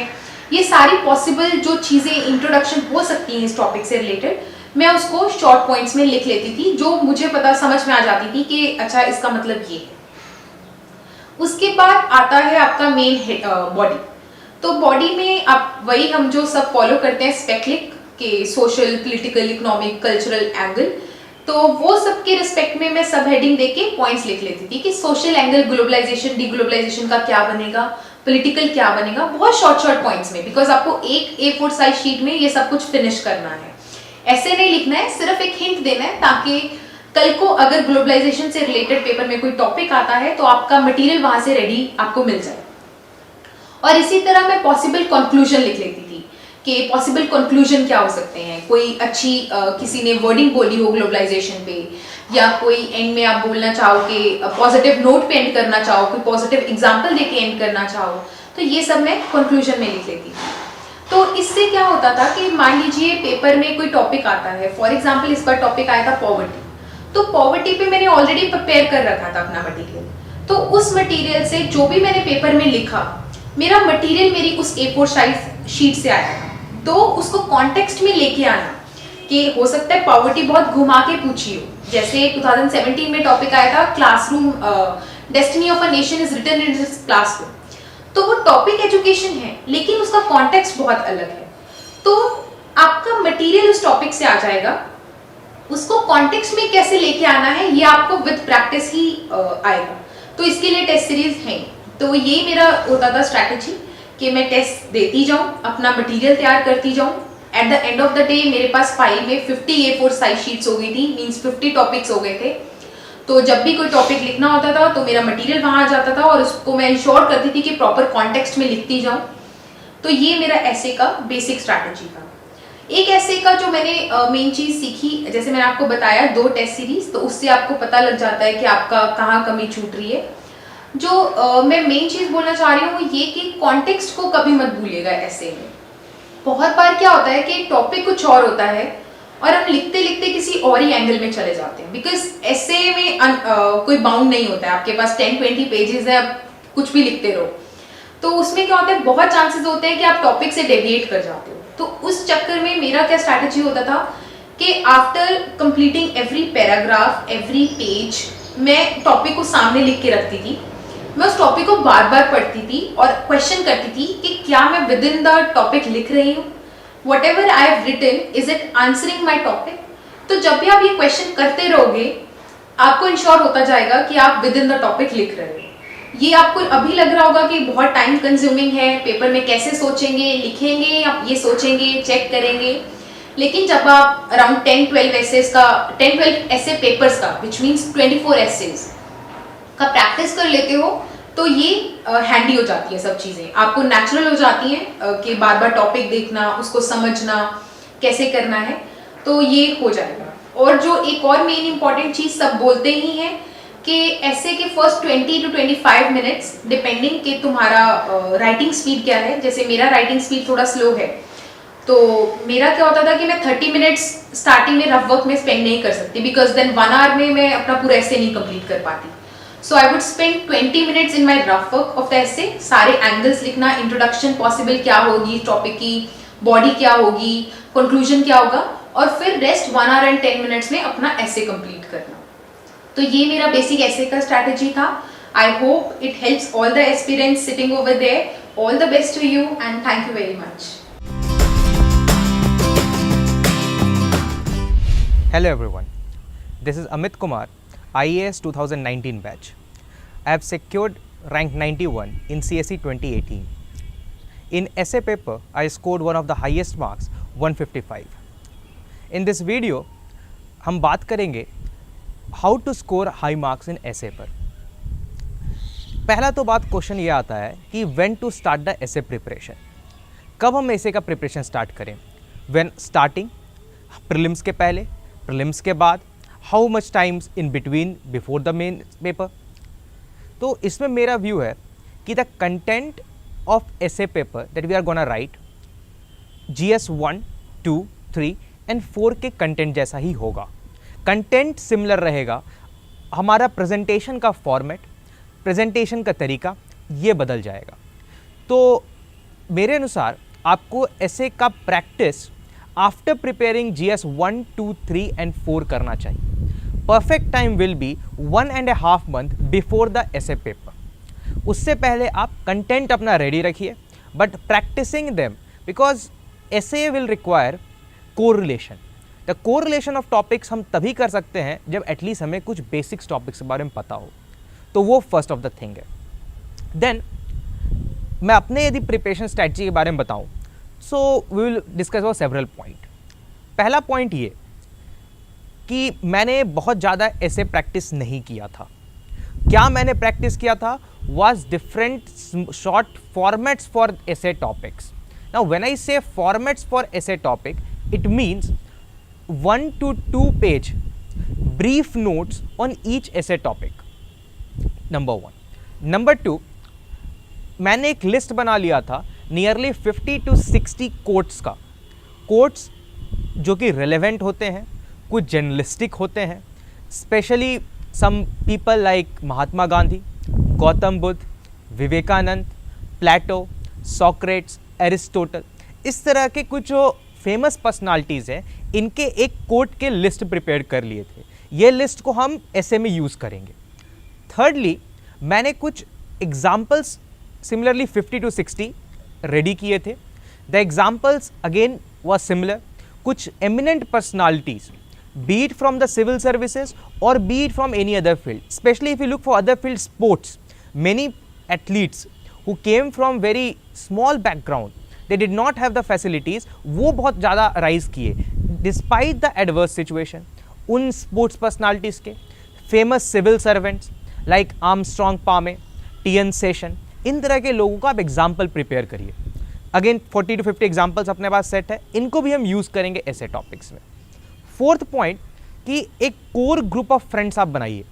ये सारी पॉसिबल जो चीज़ें इंट्रोडक्शन हो सकती हैं इस टॉपिक से रिलेटेड, मैं उसको शॉर्ट पॉइंट्स में लिख लेती थी, जो मुझे पता समझ में आ जाती थी कि अच्छा इसका मतलब ये है। उसके बाद आता है आपका मेन बॉडी। तो बॉडी में आप वही हम जो सब फॉलो करते हैं स्पेक्लिक के social, political, economic, cultural angle, तो वो सब के रिस्पेक्ट में मैं सब हेडिंग देके पॉइंट्स लिख लेती थी कि सोशल एंगल ग्लोबलाइजेशन डीग्लोबलाइजेशन का क्या बनेगा, पॉलिटिकल क्या बनेगा, बहुत शॉर्ट पॉइंट्स में, बिकॉज आपको एक A4 साइज शीट में ये सब कुछ फिनिश करना है। ऐसे नहीं लिखना है, सिर्फ एक हिंट देना है ताकि कल को अगर ग्लोबलाइजेशन से रिलेटेड पेपर में कोई टॉपिक आता है तो आपका मटेरियल वहां से रेडी आपको मिल जाए। और इसी तरह मैं पॉसिबल कंक्लूजन लिख लेती थी कि पॉसिबल कंक्लूजन क्या हो सकते हैं, कोई अच्छी किसी ने वर्डिंग बोली हो ग्लोबलाइजेशन पे, या कोई एंड में आप बोलना चाहो कि पॉजिटिव नोट पे एंड करना चाहो, कोई पॉजिटिव एग्जांपल देके एंड करना चाहो, तो ये सब मैं कंक्लूजन में लिख लेती थी। तो इससे क्या होता था कि मान लीजिए पेपर में कोई टॉपिक आता है, फॉर एग्जाम्पल इस बार टॉपिक आया था पॉवर्टी, तो पॉवर्टी पे मैंने ऑलरेडी प्रिपेयर कर रखा था अपना मटेरियल, तो उस मटेरियल से जो भी मैंने पेपर में लिखा, मेरा मटेरियल मेरी उस A4 साइज शीट से आया था, तो उसको कॉन्टेक्स्ट में लेके आना कि हो सकता है पॉवर्टी बहुत घुमा के पूछी हो, जैसे 2017 में टॉपिक आया था classroom, destiny of a nation is written in this classroom, तो वो टॉपिक एजुकेशन है लेकिन उसका कॉन्टेक्स्ट बहुत अलग है, तो आपका मटेरियल उस टॉपिक से आ जाएगा, उसको कॉन्टेक्स्ट में कैसे लेके आना है ये आपको विद प्रैक्टिस ही आएगा। तो इसके लिए टेस्ट सीरीज हैं, तो ये मेरा होता था स्ट्रैटेजी कि मैं टेस्ट देती जाऊं, अपना मटेरियल तैयार करती जाऊं, at the end of the day मेरे पास फाइल में 50 A4 साइज शीट्स हो गई थी, मींस 50 टॉपिक्स हो गए थे। तो जब भी कोई टॉपिक लिखना होता था तो मेरा मटेरियल वहां आ जाता था और उसको मैं इंश्योर करती थी कि प्रॉपर कॉन्टेक्स्ट में लिखती जाऊं। तो ये मेरा ऐसे का बेसिक स्ट्रैटेजी था। एक ऐसे का जो मैंने मेन चीज सीखी, जैसे मैंने आपको बताया 2 टेस्ट सीरीज, तो उससे आपको पता लग जाता है कि आपका कहाँ कमी छूट रही है। जो मैं मेन चीज बोलना चाह रही हूँ वो ये कि कॉन्टेक्स्ट को कभी मत भूलिएगा ऐसे में। बहुत बार क्या होता है कि टॉपिक कुछ और होता है और हम लिखते लिखते किसी और ही एंगल में चले जाते हैं, बिकॉज ऐसे में कोई बाउंड नहीं होता है, आपके पास 10-20 पेजेस है, आप कुछ भी लिखते रहो, तो उसमें क्या होता है बहुत चांसेस होते हैं कि आप टॉपिक से डेविएट कर जाते हो। तो उस चक्कर में मेरा क्या स्ट्रैटेजी होता था कि after completing every paragraph, every page, मैं टॉपिक को सामने लिख के रखती थी, मैं उस टॉपिक को बार बार पढ़ती थी और क्वेश्चन करती थी कि क्या मैं विद इन द टॉपिक लिख रही हूँ, whatever I have written is it answering my topic. तो जब भी आप ये क्वेश्चन करते रहोगे आपको इंश्योर होता जाएगा कि आप विद इन द टॉपिक लिख रहे हो। ये आपको अभी लग रहा होगा कि बहुत टाइम कंज्यूमिंग है, पेपर में कैसे सोचेंगे, लिखेंगे, आप ये सोचेंगे, चेक करेंगे, लेकिन जब आप अराउंड 10-12 ऐसे पेपर्स का विच मीन्स 24 एसेज का प्रैक्टिस कर लेते हो तो ये हैंडी हो जाती है, सब चीज़ें आपको नेचुरल हो जाती हैं कि बार बार टॉपिक देखना, उसको समझना कैसे करना है, तो ये हो जाएगा। और जो एक और मेन इंपॉर्टेंट चीज़ सब बोलते ही हैं कि ऐसे के फर्स्ट 20 to 25 मिनट्स डिपेंडिंग कि तुम्हारा राइटिंग स्पीड क्या है। जैसे मेरा राइटिंग स्पीड थोड़ा स्लो है, तो मेरा क्या होता था कि मैं 30 मिनट्स स्टार्टिंग में रफ वर्क में स्पेंड नहीं कर सकती, बिकॉज देन 1 आवर में मैं अपना पूरा ऐसे नहीं कंप्लीट कर पाती। So I would spend 20 minutes in my rough work of the essay, सारे एंगल्स लिखना, इंट्रोडक्शन पॉसिबल क्या होगी, टॉपिक की बॉडी क्या होगी, कंक्लूजन क्या होगा, और फिर रेस्ट 1 आवर एंड 10 मिनट्स में अपना ऐसे कंप्लीट करना। तो ये मेरा बेसिक ऐसे का स्ट्रैटेजी था। I hope it helps all the aspirants sitting over there. All the best to you and thank you very much. Hello everyone, this is Amit Kumar, IAS 2019 batch. I have secured rank 91 in CSE 2018. In essay paper, I scored one of the highest marks, 155. In this video, हम बात करेंगे how to score high marks in essay पर। पहला तो बात question ये आता है कि when to start the essay preparation। कब हम essay का प्रिपरेशन स्टार्ट करें? When starting, prelims के पहले, prelims के बाद, how much times in between before the main paper। तो इसमें मेरा व्यू है कि the content of essay paper that we are gonna write GS 1, 2, 3 and 4 के कंटेंट जैसा ही होगा. कंटेंट सिमिलर रहेगा, हमारा प्रेजेंटेशन का फॉर्मेट, प्रेजेंटेशन का तरीका ये बदल जाएगा. तो मेरे अनुसार आपको ऐसे का practice after preparing GS 1, 2, 3 and 4 करना चाहिए. Perfect time will be 1.5 month before the essay paper. उससे पहले आप कंटेंट अपना रेडी रखिए, बट प्रैक्टिसिंग देम बिकॉज ऐसे will require correlation. The correlation of topics हम तभी कर सकते हैं जब एटलीस्ट हमें कुछ बेसिक्स टॉपिक्स के बारे में पता हो. तो वो फर्स्ट ऑफ द थिंग है. देन मैं अपने यदि प्रिपरेशन स्ट्रैटेजी के बारे में बताऊं, so we will discuss about several point. पहला पॉइंट ये कि मैंने बहुत ज़्यादा ऐसे प्रैक्टिस नहीं किया था. क्या मैंने प्रैक्टिस किया था was different short formats for essay topics. Now when I say formats for essay topic, it means 1 to 2 page brief notes on each essay topic. Number 1. Number 2, मैंने एक लिस्ट बना लिया था नियरली 50 to 60 कोट्स का. Quotes जो कि relevant होते हैं, कुछ जर्नलिस्टिक होते हैं, specially some people like Mahatma Gandhi, Gautam Buddha, Vivekananda, प्लेटो, सॉक्रेट्स, एरिस्टोटल, इस तरह के कुछ जो फेमस पर्सनालिटीज़ हैं, इनके एक कोट के लिस्ट प्रिपेयर कर लिए थे. ये लिस्ट को हम ऐसे में यूज़ करेंगे. थर्डली, मैंने कुछ एग्जाम्पल्स सिमिलरली 50 to 60 रेडी किए थे. The examples again was similar. कुछ eminent personalities, be it from the civil services or be it from any other field, especially if you look for other field, sports, many athletes who came from very small background, they did not have the facilities, वो बहुत ज़्यादा rise किए despite the adverse situation. उन sports personalities के famous civil servants like Armstrong Palmer, TN Session, इन तरह के लोगों का आप एग्जाम्पल प्रिपेयर करिए. अगेन 40 to 50 एग्जाम्पल्स अपने पास सेट है, इनको भी हम यूज़ करेंगे ऐसे टॉपिक्स में. फोर्थ पॉइंट कि एक कोर ग्रुप ऑफ फ्रेंड्स आप बनाइए.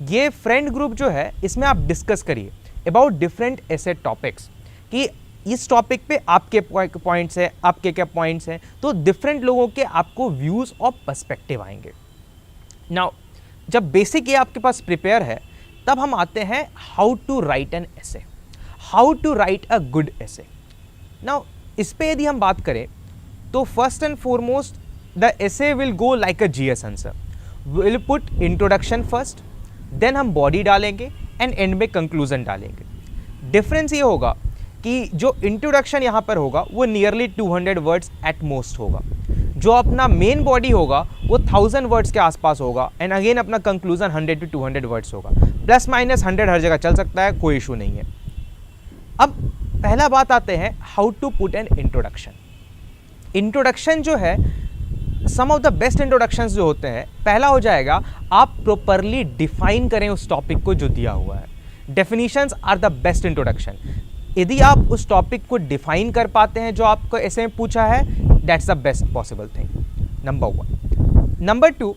ये फ्रेंड ग्रुप जो है इसमें आप डिस्कस करिए अबाउट डिफरेंट ऐसे टॉपिक्स कि इस टॉपिक पे आपके पॉइंट्स हैं, आपके क्या पॉइंट्स हैं, तो डिफरेंट लोगों के आपको व्यूज़ और पर्सपेक्टिव आएंगे. नाउ जब बेसिक ये आपके पास प्रिपेयर है, तब हम आते हैं how to write an essay, how to write a good essay. Now इस पे यदि हम बात करें तो first and foremost the essay will go like a GS answer. We'll put introduction first, then हम body डालेंगे and end में conclusion डालेंगे. Difference ये होगा कि जो introduction यहाँ पर होगा वो nearly 200 words at most होगा. जो अपना main body होगा वो 1000 words के आसपास होगा and again अपना conclusion 100 to 200 words होगा. Plus minus 100 हर जगह चल सकता है, कोई issue नहीं है. अब पहला बात आते हैं how to put an introduction. Introduction जो है, सम ऑफ द बेस्ट इंट्रोडक्शंस जो होते हैं, पहला हो जाएगा आप प्रॉपरली डिफाइन करें उस टॉपिक को जो दिया हुआ है. Definitions are the best introduction. यदि आप उस टॉपिक को डिफाइन कर पाते हैं जो आपको ऐसे में पूछा है, that's the best possible thing. Number 1. Number 2,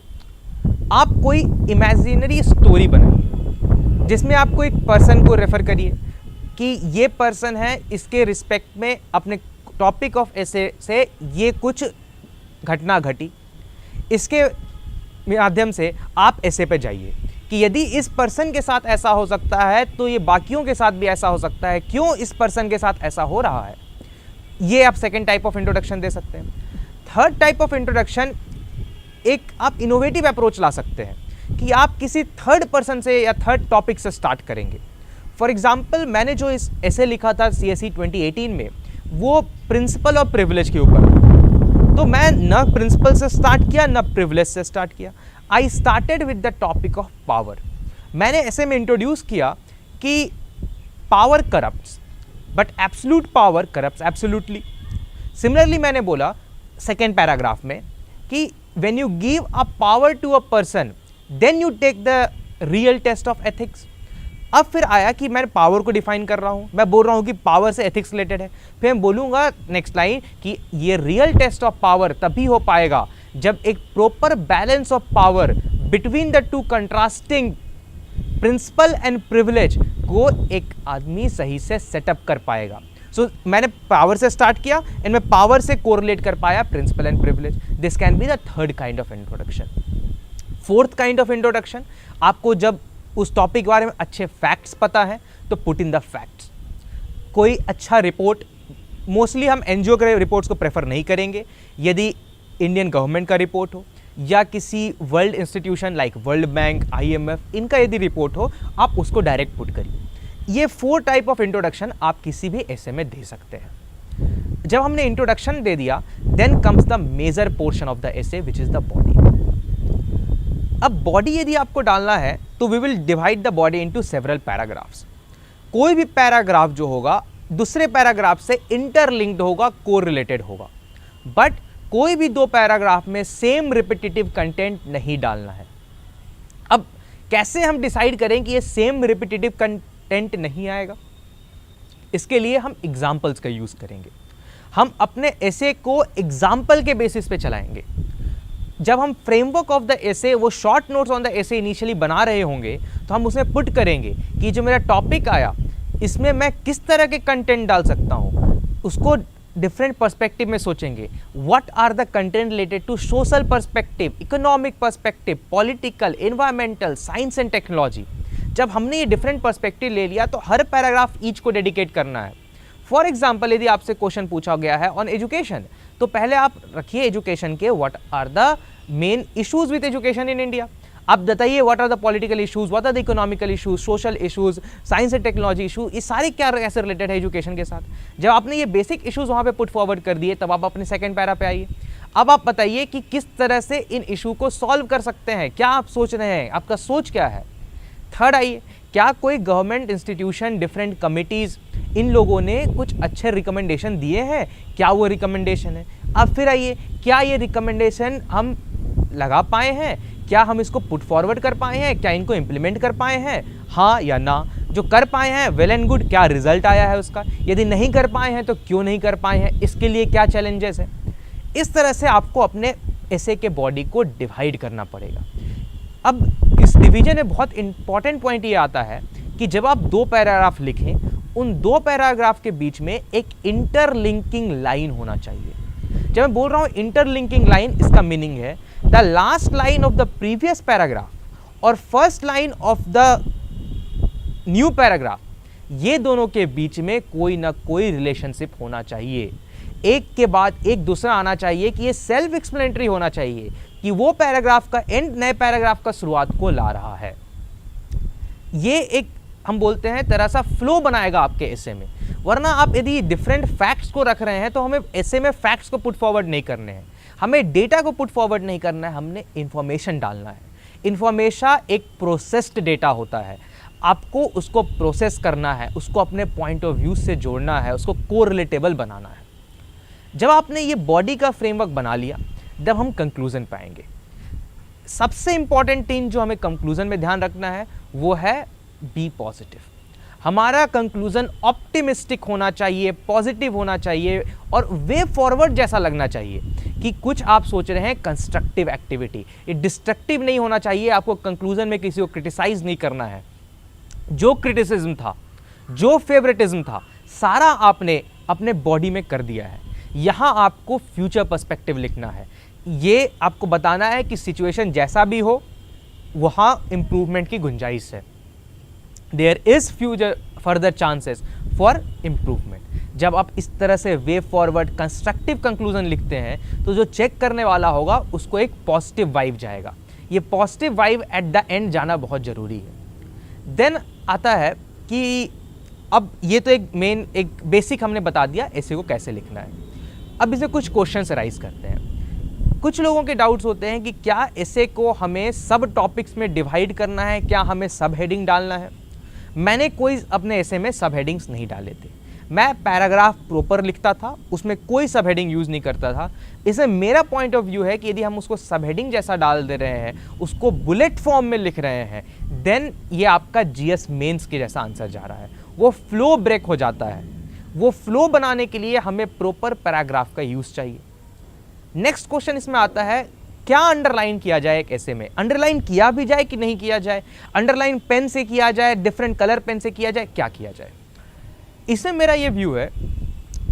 आप कोई इमेजिनरी स्टोरी बनाइए जिसमें आप कोई पर्सन को रेफर करिए कि ये पर्सन है, इसके रिस्पेक्ट में अपने टॉपिक ऑफ ऐसे से ये कुछ घटना घटी. इसके माध्यम से आप ऐसे पे जाइए कि यदि इस पर्सन के साथ ऐसा हो सकता है तो ये बाकियों के साथ भी ऐसा हो सकता है, क्यों इस पर्सन के साथ ऐसा हो रहा है. ये आप सेकेंड टाइप ऑफ इंट्रोडक्शन दे सकते हैं. थर्ड टाइप ऑफ इंट्रोडक्शन, एक आप इनोवेटिव अप्रोच ला सकते हैं कि आप किसी थर्ड पर्सन से या थर्ड टॉपिक से स्टार्ट करेंगे. फॉर एग्जाम्पल, मैंने जो इस ऐसे लिखा था CSE 2018 में, वो प्रिंसिपल और प्रिविलेज के ऊपर, तो मैं न प्रिंसिपल से स्टार्ट किया न प्रिविलेज से स्टार्ट किया. I started with the topic of power. मैंने ऐसे में इंट्रोड्यूस किया कि power corrupts but absolute power corrupts absolutely. Similarly मैंने बोला सेकेंड पैराग्राफ में कि when you give a power to a person then you take the real test of ethics. अब फिर आया कि मैं पावर को डिफाइन कर रहा हूँ, मैं बोल रहा हूँ कि पावर से एथिक्स रिलेटेड है. फिर मैं बोलूँगा नेक्स्ट लाइन कि ये रियल टेस्ट ऑफ पावर तभी हो पाएगा जब एक proper balance of power between the two contrasting principle and privilege को एक आदमी सही से सेटअप कर पाएगा। सो मैंने पावर से स्टार्ट किया एंड मैं पावर से कोरिलेट कर पाया principle and privilege. This can be the third kind of introduction. Fourth kind of introduction, आपको जब उस टॉपिक के बारे में अच्छे फैक्ट्स पता है तो पुट इन द फैक्ट्स। कोई अच्छा रिपोर्ट, मोस्टली हम एनजीओ के रिपोर्ट्स को प्रेफर नहीं करेंगे। यदि इंडियन गवर्नमेंट का रिपोर्ट हो या किसी world institution like world bank, IMF, इनका यदि रिपोर्ट हो, आप उसको डायरेक्ट पुट करिए। ये 4 टाइप ऑफ इंट्रोडक्शन आप किसी भी एसे में दे सकते हैं। जब हमने इंट्रोडक्शन दे दिया, then comes the major portion of the essay which is the body. अब बॉडी यदि आपको डालना है तो we will divide the body into several paragraphs. कोई भी पैराग्राफ जो होगा दूसरे पैराग्राफ से इंटरलिंक्ड होगा, कोरिलेटेड होगा, बट कोई भी 2 पैराग्राफ में सेम रिपीटेटिव कंटेंट नहीं डालना है। अब कैसे हम डिसाइड करें कि ये सेम रिपीटेटिव कंटेंट नहीं आएगा? इसके लिए हम एग्जाम्पल्स का यूज करेंगे। हम अपने एसे को एग्जाम्पल के बेसिस पे चलाएंगे। जब हम फ्रेमवर्क ऑफ द एसे, वो short notes on the essay initially बना रहे होंगे, तो हम उसमें पुट करेंगे कि जो मेरा टॉपिक आया इसमें मैं किस तरह के कंटेंट डाल सकता हूँ, उसको डिफरेंट पर्सपेक्टिव में सोचेंगे। What are the content related to social perspective, economic perspective, political, environmental, science and technology. जब हमने ये डिफरेंट पर्सपेक्टिव ले लिया तो हर पैराग्राफ ईच को डेडिकेट करना है। फॉर एग्जाम्पल, यदि आपसे क्वेश्चन पूछा गया है ऑन एजुकेशन, तो पहले आप रखिए एजुकेशन के what are the main issues with education in India. आप बताइए what are the political issues, what are the economical issues, social issues, science and technology issue, ये सारे क्या कैसे रिलेटेड है एजुकेशन के साथ। जब आपने ये बेसिक इश्यूज वहाँ पे पुट फॉरवर्ड कर दिए, तब आप अपने सेकंड पैरा पे आइए। अब आप बताइए कि किस तरह से इन इशू को सॉल्व कर सकते हैं, क्या आप सोच रहे हैं, आपका सोच क्या है। थर्ड आइए, क्या कोई गवर्नमेंट इंस्टीट्यूशन, डिफरेंट कमिटीज़, इन लोगों ने कुछ अच्छे रिकमेंडेशन दिए हैं, क्या वो रिकमेंडेशन है। अब फिर आइए, क्या ये रिकमेंडेशन हम लगा पाए हैं, क्या हम इसको पुट फॉरवर्ड कर पाए हैं, क्या इनको इम्प्लीमेंट कर पाए हैं, हाँ या ना। जो कर पाए हैं वेल एंड गुड, क्या रिजल्ट आया है उसका। यदि नहीं कर पाए हैं तो क्यों नहीं कर पाए हैं, इसके लिए क्या चैलेंजेस हैं। इस तरह से आपको अपने एसे के बॉडी को डिवाइड करना पड़ेगा। अब इस डिवीजन में बहुत इंपॉर्टेंट पॉइंट ये आता है कि जब आप 2 पैराग्राफ लिखें, उन 2 पैराग्राफ के बीच में एक इंटरलिंकिंग लाइन होना चाहिए। जब मैं बोल रहा हूँ इंटरलिंकिंग लाइन, इसका मीनिंग है the last line of the previous paragraph और first line of the new paragraph, ये दोनों के बीच में कोई ना कोई रिलेशनशिप होना चाहिए। एक के बाद एक दूसरा आना चाहिए कि ये सेल्फ एक्सप्लेनेटरी होना चाहिए कि वो पैराग्राफ का एंड नए पैराग्राफ का शुरुआत को ला रहा है। ये एक हम बोलते हैं तरह सा फ्लो बनाएगा आपके एसे में। वरना आप यदि डिफरेंट फैक्ट्स को रख रहे हैं तो हमें एसे में फैक्ट्स को पुट फॉरवर्ड नहीं करने हैं, हमें डेटा को पुट फॉरवर्ड नहीं करना है, हमने इंफॉर्मेशन डालना है। इंफॉर्मेशन एक प्रोसेस्ड डेटा होता है, आपको उसको प्रोसेस करना है, उसको अपने पॉइंट ऑफ व्यू से जोड़ना है, उसको कोरिलेटेबल बनाना है। जब आपने ये बॉडी का फ्रेमवर्क बना लिया, जब हम कंक्लूजन पाएंगे, सबसे इंपॉर्टेंट चीज जो हमें कंक्लूजन में ध्यान रखना है वो है बी पॉजिटिव। हमारा कंक्लूजन ऑप्टिमिस्टिक होना चाहिए, पॉजिटिव होना चाहिए और वे फॉरवर्ड जैसा लगना चाहिए कि कुछ आप सोच रहे हैं कंस्ट्रक्टिव एक्टिविटी। ये डिस्ट्रक्टिव नहीं होना चाहिए। आपको कंक्लूजन में किसी को क्रिटिसाइज नहीं करना है। जो क्रिटिसिज्म था, जो फेवरेटिज्म था, सारा आपने अपने बॉडी में कर दिया है। यहाँ आपको फ्यूचर पर्सपेक्टिव लिखना है। ये आपको बताना है कि सिचुएशन जैसा भी हो वहाँ इम्प्रूवमेंट की गुंजाइश है। There is future further chances for improvement. जब आप इस तरह से वे फॉरवर्ड कंस्ट्रक्टिव कंक्लूजन लिखते हैं तो जो चेक करने वाला होगा उसको एक पॉजिटिव वाइब जाएगा। ये positive vibe at the end जाना बहुत ज़रूरी है। देन आता है कि अब ये तो एक बेसिक हमने बता दिया एसे को कैसे लिखना है। अब इसे कुछ क्वेश्चंस राइज करते हैं। कुछ लोगों के डाउट्स होते हैं कि क्या एसे को हमें सब टॉपिक्स में डिवाइड करना है, क्या हमें सब हेडिंग डालना है। मैंने कोई अपने एसे में सब हेडिंग्स नहीं डाले थे। मैं पैराग्राफ प्रॉपर लिखता था, उसमें कोई सब हेडिंग यूज़ नहीं करता था। इसमें मेरा पॉइंट ऑफ व्यू है कि यदि हम उसको सब हेडिंग जैसा डाल दे रहे हैं, उसको बुलेट फॉर्म में लिख रहे हैं, देन ये आपका जीएस मेंस के जैसा आंसर जा रहा है। वो फ्लो ब्रेक हो जाता है। वो फ्लो बनाने के लिए हमें प्रॉपर पैराग्राफ का यूज़ चाहिए। नेक्स्ट क्वेश्चन इसमें आता है क्या अंडरलाइन किया जाए एक ऐसे में, अंडरलाइन किया भी जाए कि नहीं किया जाए, अंडरलाइन पेन से किया जाए, डिफरेंट कलर पेन से किया जाए, क्या किया जाए। इसमें मेरा ये व्यू है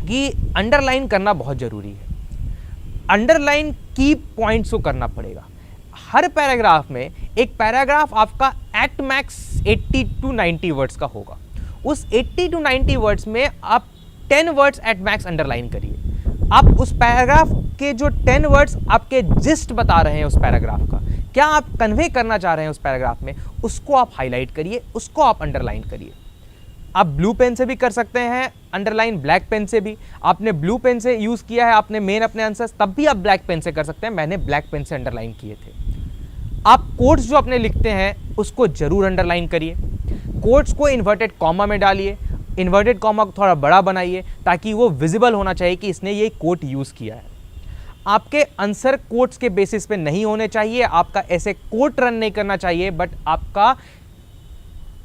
कि अंडरलाइन करना बहुत ज़रूरी है। अंडरलाइन की पॉइंट्स को करना पड़ेगा। हर पैराग्राफ में एक पैराग्राफ आपका एट मैक्स 80 to 90 वर्ड्स का होगा। उस 80 to 90 वर्ड्स में आप 10 वर्ड्स एट मैक्स अंडरलाइन करिए। आप उस पैराग्राफ के जो 10 वर्ड्स आपके जिस्ट बता रहे हैं उस पैराग्राफ का, क्या आप कन्वे करना चाह रहे हैं उस पैराग्राफ में, उसको आप हाईलाइट करिए, उसको आप अंडरलाइन करिए। आप ब्लू पेन से भी कर सकते हैं अंडरलाइन, ब्लैक पेन से भी। आपने ब्लू पेन से यूज़ किया है आपने मेन अपने आंसर्स, तब भी आप ब्लैक पेन से कर सकते हैं। मैंने ब्लैक पेन से अंडरलाइन किए थे। आप कोट्स जो अपने लिखते हैं उसको जरूर अंडरलाइन करिए। कोट्स को इन्वर्टेड कॉमा में डालिए, इन्वर्टेड कॉमा को थोड़ा बड़ा बनाइए ताकि वो विजिबल होना चाहिए कि इसने ये कोट यूज़ किया है। आपके आंसर कोट्स के बेसिस पे नहीं होने चाहिए, आपका ऐसे कोट रन नहीं करना चाहिए, बट आपका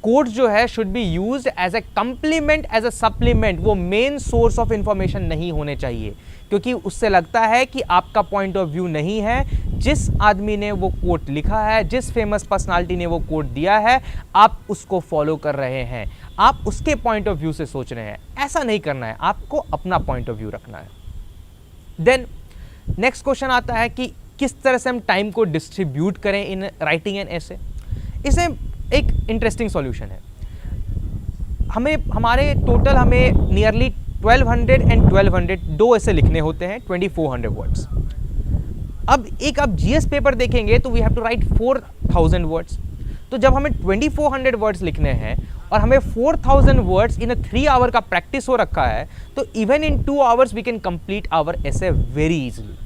कोट जो है should be used as a complement, as a supplement. वो मेन सोर्स ऑफ इंफॉर्मेशन नहीं होने चाहिए, क्योंकि उससे लगता है कि आपका पॉइंट ऑफ व्यू नहीं है। जिस आदमी ने वो कोट लिखा है, जिस फेमस पर्सनालिटी ने वो कोट दिया है, आप उसको फॉलो कर रहे हैं, आप उसके पॉइंट ऑफ व्यू से सोच रहे हैं। ऐसा नहीं करना है, आपको अपना पॉइंट ऑफ व्यू रखना है। देन नेक्स्ट क्वेश्चन आता है कि किस तरह से हम टाइम को डिस्ट्रीब्यूट करें इन राइटिंग एन एसे। इसे एक इंटरेस्टिंग सॉल्यूशन है। हमें नियरली 1200 एंड 1200 दो ऐसे लिखने होते हैं, 2400 वर्ड्स। अब एक आप जीएस पेपर देखेंगे तो we have to write 4000 words. तो जब हमें 2400 वर्ड्स लिखने हैं और हमें 4000 वर्ड्स इन 3 आवर का प्रैक्टिस हो रखा है, तो even in 2 hours we can complete our essay very easily.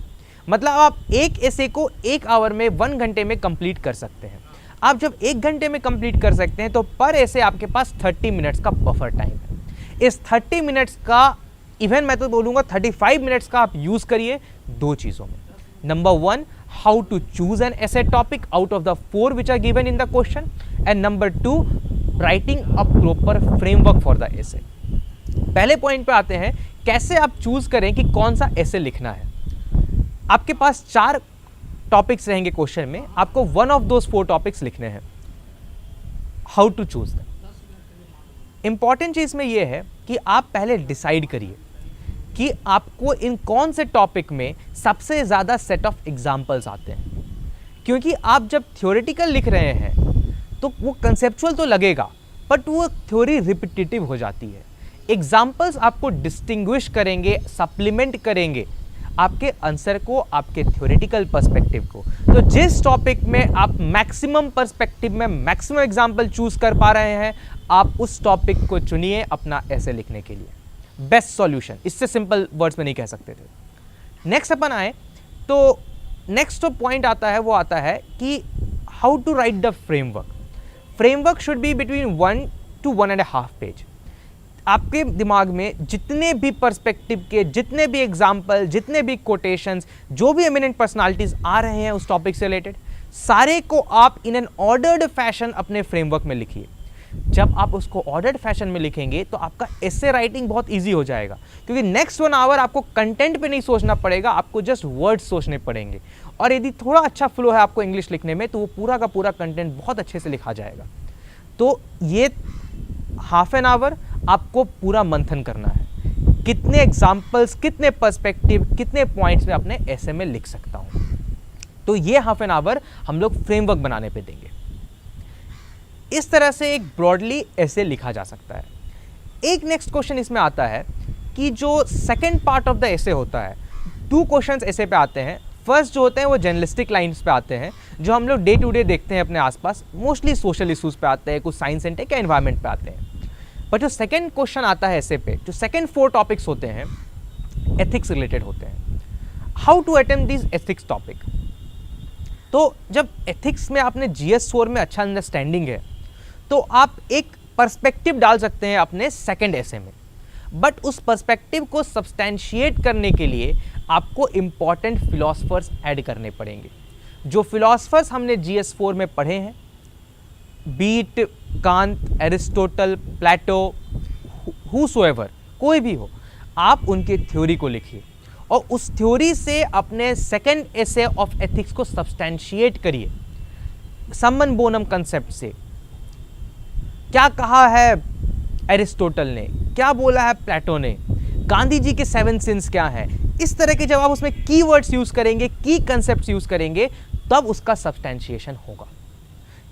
मतलब आप एक एसे को 1 आवर में 1 घंटे में कंप्लीट कर सकते हैं। आप जब 1 घंटे में कंप्लीट कर सकते हैं तो पर ऐसे आपके पास 30 मिनट्स का बफर टाइम है। इस 30 मिनट्स का, इवन मैं तो बोलूँगा 35 मिनट्स का आप यूज़ करिए 2 चीज़ों में। Number 1, how to choose an essay topic out of the 4 which are given in the question, and number 2, writing a proper framework for the essay. पहले पॉइंट पे आते हैं, कैसे आप चूज करें कि कौन सा ऐसे लिखना है। आपके पास 4 टॉपिक्स रहेंगे क्वेश्चन में, आपको वन ऑफ दोस 4 टॉपिक्स लिखने हैं। How to choose them. Important चीज में यह है कि आप पहले डिसाइड करिए कि आपको इन कौन से टॉपिक में सबसे ज़्यादा सेट ऑफ एग्जाम्पल्स आते हैं। क्योंकि आप जब थ्योरेटिकल लिख रहे हैं तो वो कंसेप्चुअल तो लगेगा, बट वो थ्योरी रिपीटेटिव हो जाती है। एग्जाम्पल्स आपको डिस्टिंग्विश करेंगे, सप्लीमेंट करेंगे आपके आंसर को, आपके थ्योरेटिकल पर्सपेक्टिव को। तो जिस टॉपिक में आप मैक्सिमम पर्सपेक्टिव में मैक्सिमम एग्जाम्पल चूज कर पा रहे हैं, आप उस टॉपिक को चुनिए अपना ऐसे लिखने के लिए। बेस्ट सॉल्यूशन, इससे सिंपल वर्ड्स में नहीं कह सकते थे। नेक्स्ट अपन आए तो नेक्स्ट जो पॉइंट आता है वो आता है कि how to write the framework. Framework should be between 1 to 1.5 page. आपके दिमाग में जितने भी पर्सपेक्टिव के, जितने भी एग्जाम्पल, जितने भी कोटेशंस, जो भी एमिनेंट पर्सनालिटीज आ रहे हैं उस टॉपिक से रिलेटेड, सारे को आप इन एन ऑर्डर्ड फैशन अपने फ्रेमवर्क में लिखिए। जब आप उसको ऑर्डर्ड फैशन में लिखेंगे तो आपका एसे राइटिंग बहुत इजी हो जाएगा, क्योंकि नेक्स्ट 1 आवर आपको कंटेंट पे नहीं सोचना पड़ेगा, आपको जस्ट वर्ड्स सोचने पड़ेंगे। और यदि थोड़ा अच्छा फ्लो है आपको इंग्लिश लिखने में तो वो पूरा का पूरा कंटेंट बहुत अच्छे से लिखा जाएगा। तो ये हाफ एन आवर आपको पूरा मंथन करना है, कितने एग्जाम्पल्स, कितने पर्सपेक्टिव, कितने पॉइंट्स में अपने ऐसे में लिख सकता हूँ। तो ये हाफ एन आवर हम लोग फ्रेमवर्क बनाने पे देंगे। इस तरह से एक ब्रॉडली ऐसे लिखा जा सकता है। एक नेक्स्ट क्वेश्चन इसमें आता है कि जो सेकंड पार्ट ऑफ द ऐसे होता है, 2 क्वेश्चंस ऐसे पे आते हैं। फर्स्ट जो होते हैं वो जर्नलिस्टिक लाइन्स पे आते हैं, जो हम लोग डे टू डे देखते हैं अपने आसपास, मोस्टली सोशल इशूज़ पे आते हैं, कुछ साइंस एंड टेक या एनवायरनमेंट पे आते हैं। बट जो सेकंड क्वेश्चन आता है ऐसे पे, जो सेकंड 4 टॉपिक्स होते हैं एथिक्स रिलेटेड होते हैं। How to attempt this ethics topic. तो जब एथिक्स में आपने GS4 में अच्छा अंडरस्टैंडिंग है तो आप एक पर्सपेक्टिव डाल सकते हैं अपने सेकंड ऐसे में, बट उस पर्सपेक्टिव को सब्सटैंशिएट करने के लिए आपको इंपॉर्टेंट फिलोसफर्स ऐड करने पड़ेंगे। जो फिलोसफर्स हमने GS4 में पढ़े हैं, बीट, कांत, एरिस्टोटल, प्लेटो, हुसोएवर, कोई भी हो, आप उनके थ्योरी को लिखिए और उस थ्योरी से अपने सेकंड एसे ऑफ एथिक्स को सब्सटैंशिएट करिए सम्मन बोनम कंसेप्ट से। क्या कहा है एरिस्टोटल ने, क्या बोला है प्लेटो ने, गांधी जी के 7 सिंस क्या हैं, इस तरह के जब आप उसमें कीवर्ड्स यूज करेंगे, की कंसेप्ट्स यूज करेंगे, तब उसका सब्सटैंशिएशन होगा।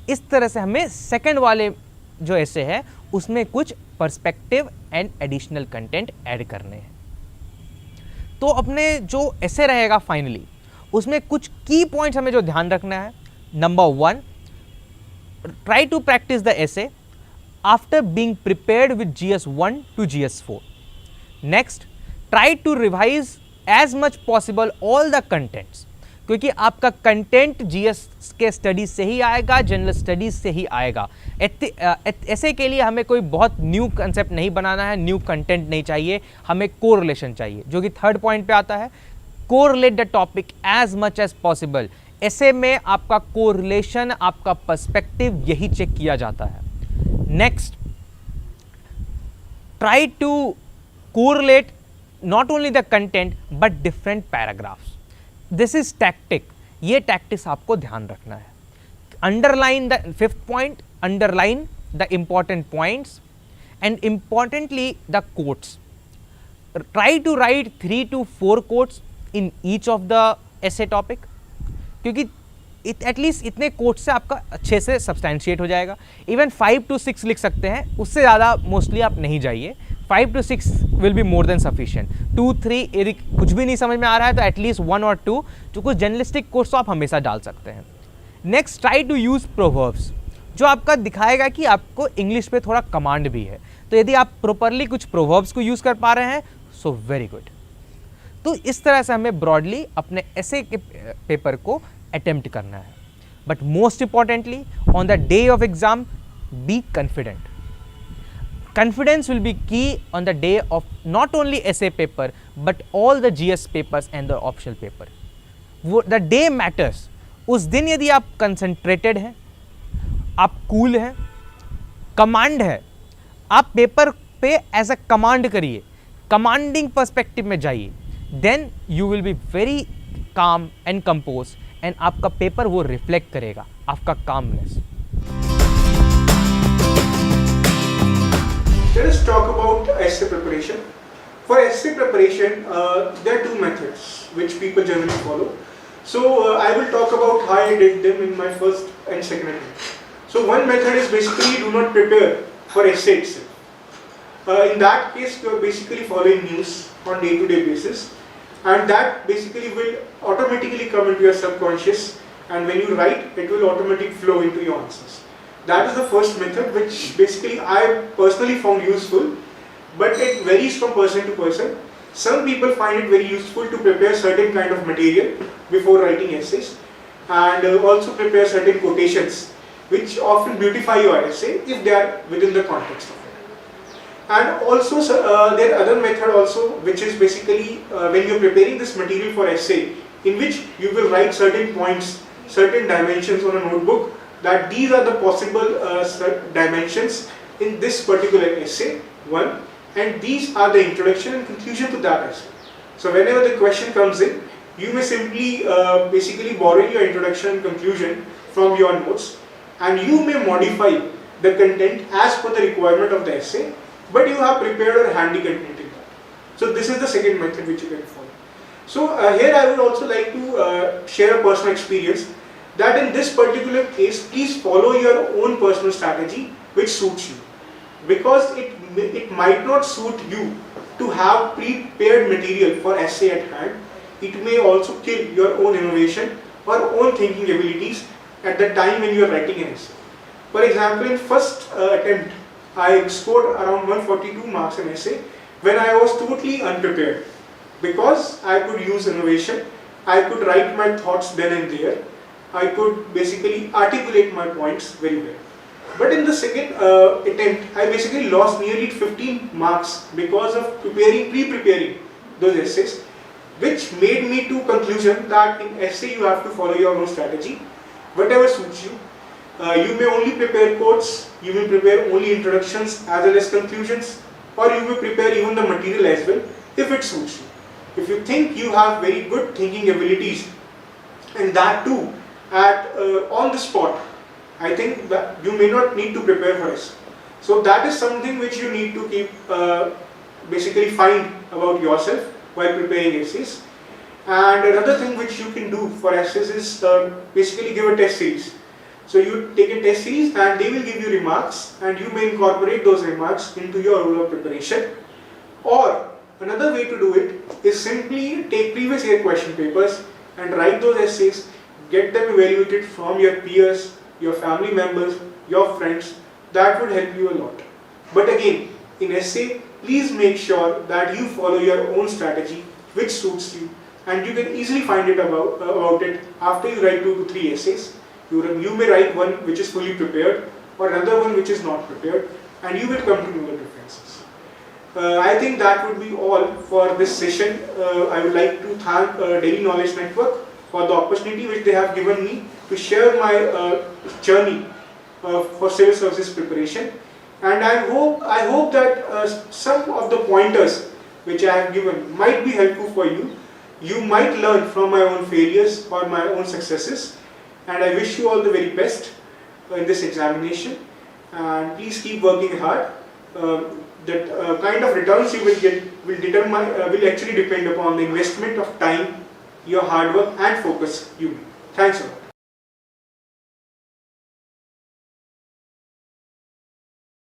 इस तरह से हमें सेकंड वाले जो ऐसे है उसमें कुछ perspective and additional content add करने हैं। तो अपने जो ऐसे रहेगा फाइनली उसमें कुछ की पॉइंट्स हमें जो ध्यान रखना है। Number 1, try to practice the essay after being prepared with GS1 to GS4। Next, try to revise as much possible all the contents, क्योंकि आपका कंटेंट जीएस के स्टडीज से ही आएगा, जनरल स्टडीज से ही आएगा। ऐसे के लिए हमें कोई बहुत न्यू कंसेप्ट नहीं बनाना है, न्यू कंटेंट नहीं चाहिए, हमें कोरिलेशन चाहिए, जो कि थर्ड पॉइंट पे आता है। Correlate the topic as much as possible. ऐसे में आपका कोरिलेशन, आपका पर्सपेक्टिव, यही चेक किया जाता है। Next, try to correlate not only the content but different paragraphs. This is tactic, ये टैक्टिक्स आपको ध्यान रखना है। Underline the 5th point, underline the important points and importantly the quotes. Try to write 3 to 4 quotes in each of the essay topic, क्योंकि at least इतने कोट्स से आपका अच्छे से सब्सटैंशिएट हो जाएगा। इवन 5 to 6 लिख सकते हैं, उससे ज़्यादा मोस्टली आप नहीं जाइए। 5 to 6 will be more than sufficient. 2, 3 यदि कुछ भी नहीं समझ में आ रहा है तो एटलीस्ट 1 or 2 जो कुछ जर्नलिस्टिक कोर्स तो आप हमेशा डाल सकते हैं। Next, try to use proverbs, जो आपका दिखाएगा कि आपको इंग्लिश पे थोड़ा कमांड भी है। तो यदि आप प्रॉपरली कुछ प्रोवर्ब्स को यूज़ कर पा रहे हैं सो वेरी गुड। तो इस तरह से हमें ब्रॉडली अपने ऐसे के पेपर को अटेम्प्ट करना है। But most importantly on the day of exam be confident. Confidence will be key on the day of not only essay paper but all the GS papers and the optional paper. The day matters. उस दिन यदि आप concentrated हैं, आप cool हैं, command है, आप paper पे as a command करिए, commanding perspective में जाइए, then you will be very calm and composed and आपका पेपर वो reflect करेगा आपका calmness. Let us talk about essay preparation. For essay preparation, there are 2 methods which people generally follow. So I will talk about how I did them in my first and second attempt. So one method is basically do not prepare for essay itself. In that case, you are basically following news on day-to-day basis, and that basically will automatically come into your subconscious, and when you write, it will automatically flow into your answers. That is the first method, which basically I personally found useful, but it varies from person to person. Some people find it very useful to prepare certain kind of material before writing essays, and also prepare certain quotations which often beautify your essay if they are within the context of it. And also there are other method also, which is basically when you are preparing this material for essay, in which you will write certain points, certain dimensions on a notebook, that these are the possible dimensions in this particular essay, one, and these are the introduction and conclusion to that essay. So whenever the question comes in, you may simply basically borrow your introduction and conclusion from your notes, and you may modify the content as per the requirement of the essay, but you have prepared a handy content in that. So this is the second method which you can follow. So here I would also like to share a personal experience, that in this particular case, please follow your own personal strategy which suits you, because it might not suit you to have prepared material for essay at hand. It may also kill your own innovation or own thinking abilities at the time when you are writing an essay. For example, in first attempt, I scored around 142 marks in essay when I was totally unprepared, because I could use innovation, I could write my thoughts then and there, I could basically articulate my points very well. But in the second attempt, I basically lost nearly 15 marks because of pre-preparing those essays, which made me to conclusion that in essay you have to follow your own strategy, whatever suits you. You may only prepare quotes, you may prepare only introductions as well as conclusions, or you may prepare even the material as well if it suits you. If you think you have very good thinking abilities, and that too at on the spot, I think that you may not need to prepare for essay. So that is something which you need to keep basically find about yourself while preparing essays. And another thing which you can do for essays is basically give a test series. So you take a test series and they will give you remarks, and you may incorporate those remarks into your overall preparation. Or another way to do it is simply take previous year question papers and write those essays, get them evaluated from your peers, your family members, your friends. That would help you a lot. But again, in essay, please make sure that you follow your own strategy which suits you, and you can easily find it about it after you write 2 to 3 essays. You may write one which is fully prepared or another one which is not prepared, and you will come to know the differences. I think that would be all for this session. I would like to thank Delhi Knowledge Network for the opportunity which they have given me to share my journey for civil services preparation. And I hope that some of the pointers which I have given might be helpful for you. You might learn from my own failures or my own successes. And I wish you all the very best in this examination. And please keep working hard. That kind of returns you will get will actually depend upon the investment of time, your hard work and focus you make. Thanks a lot.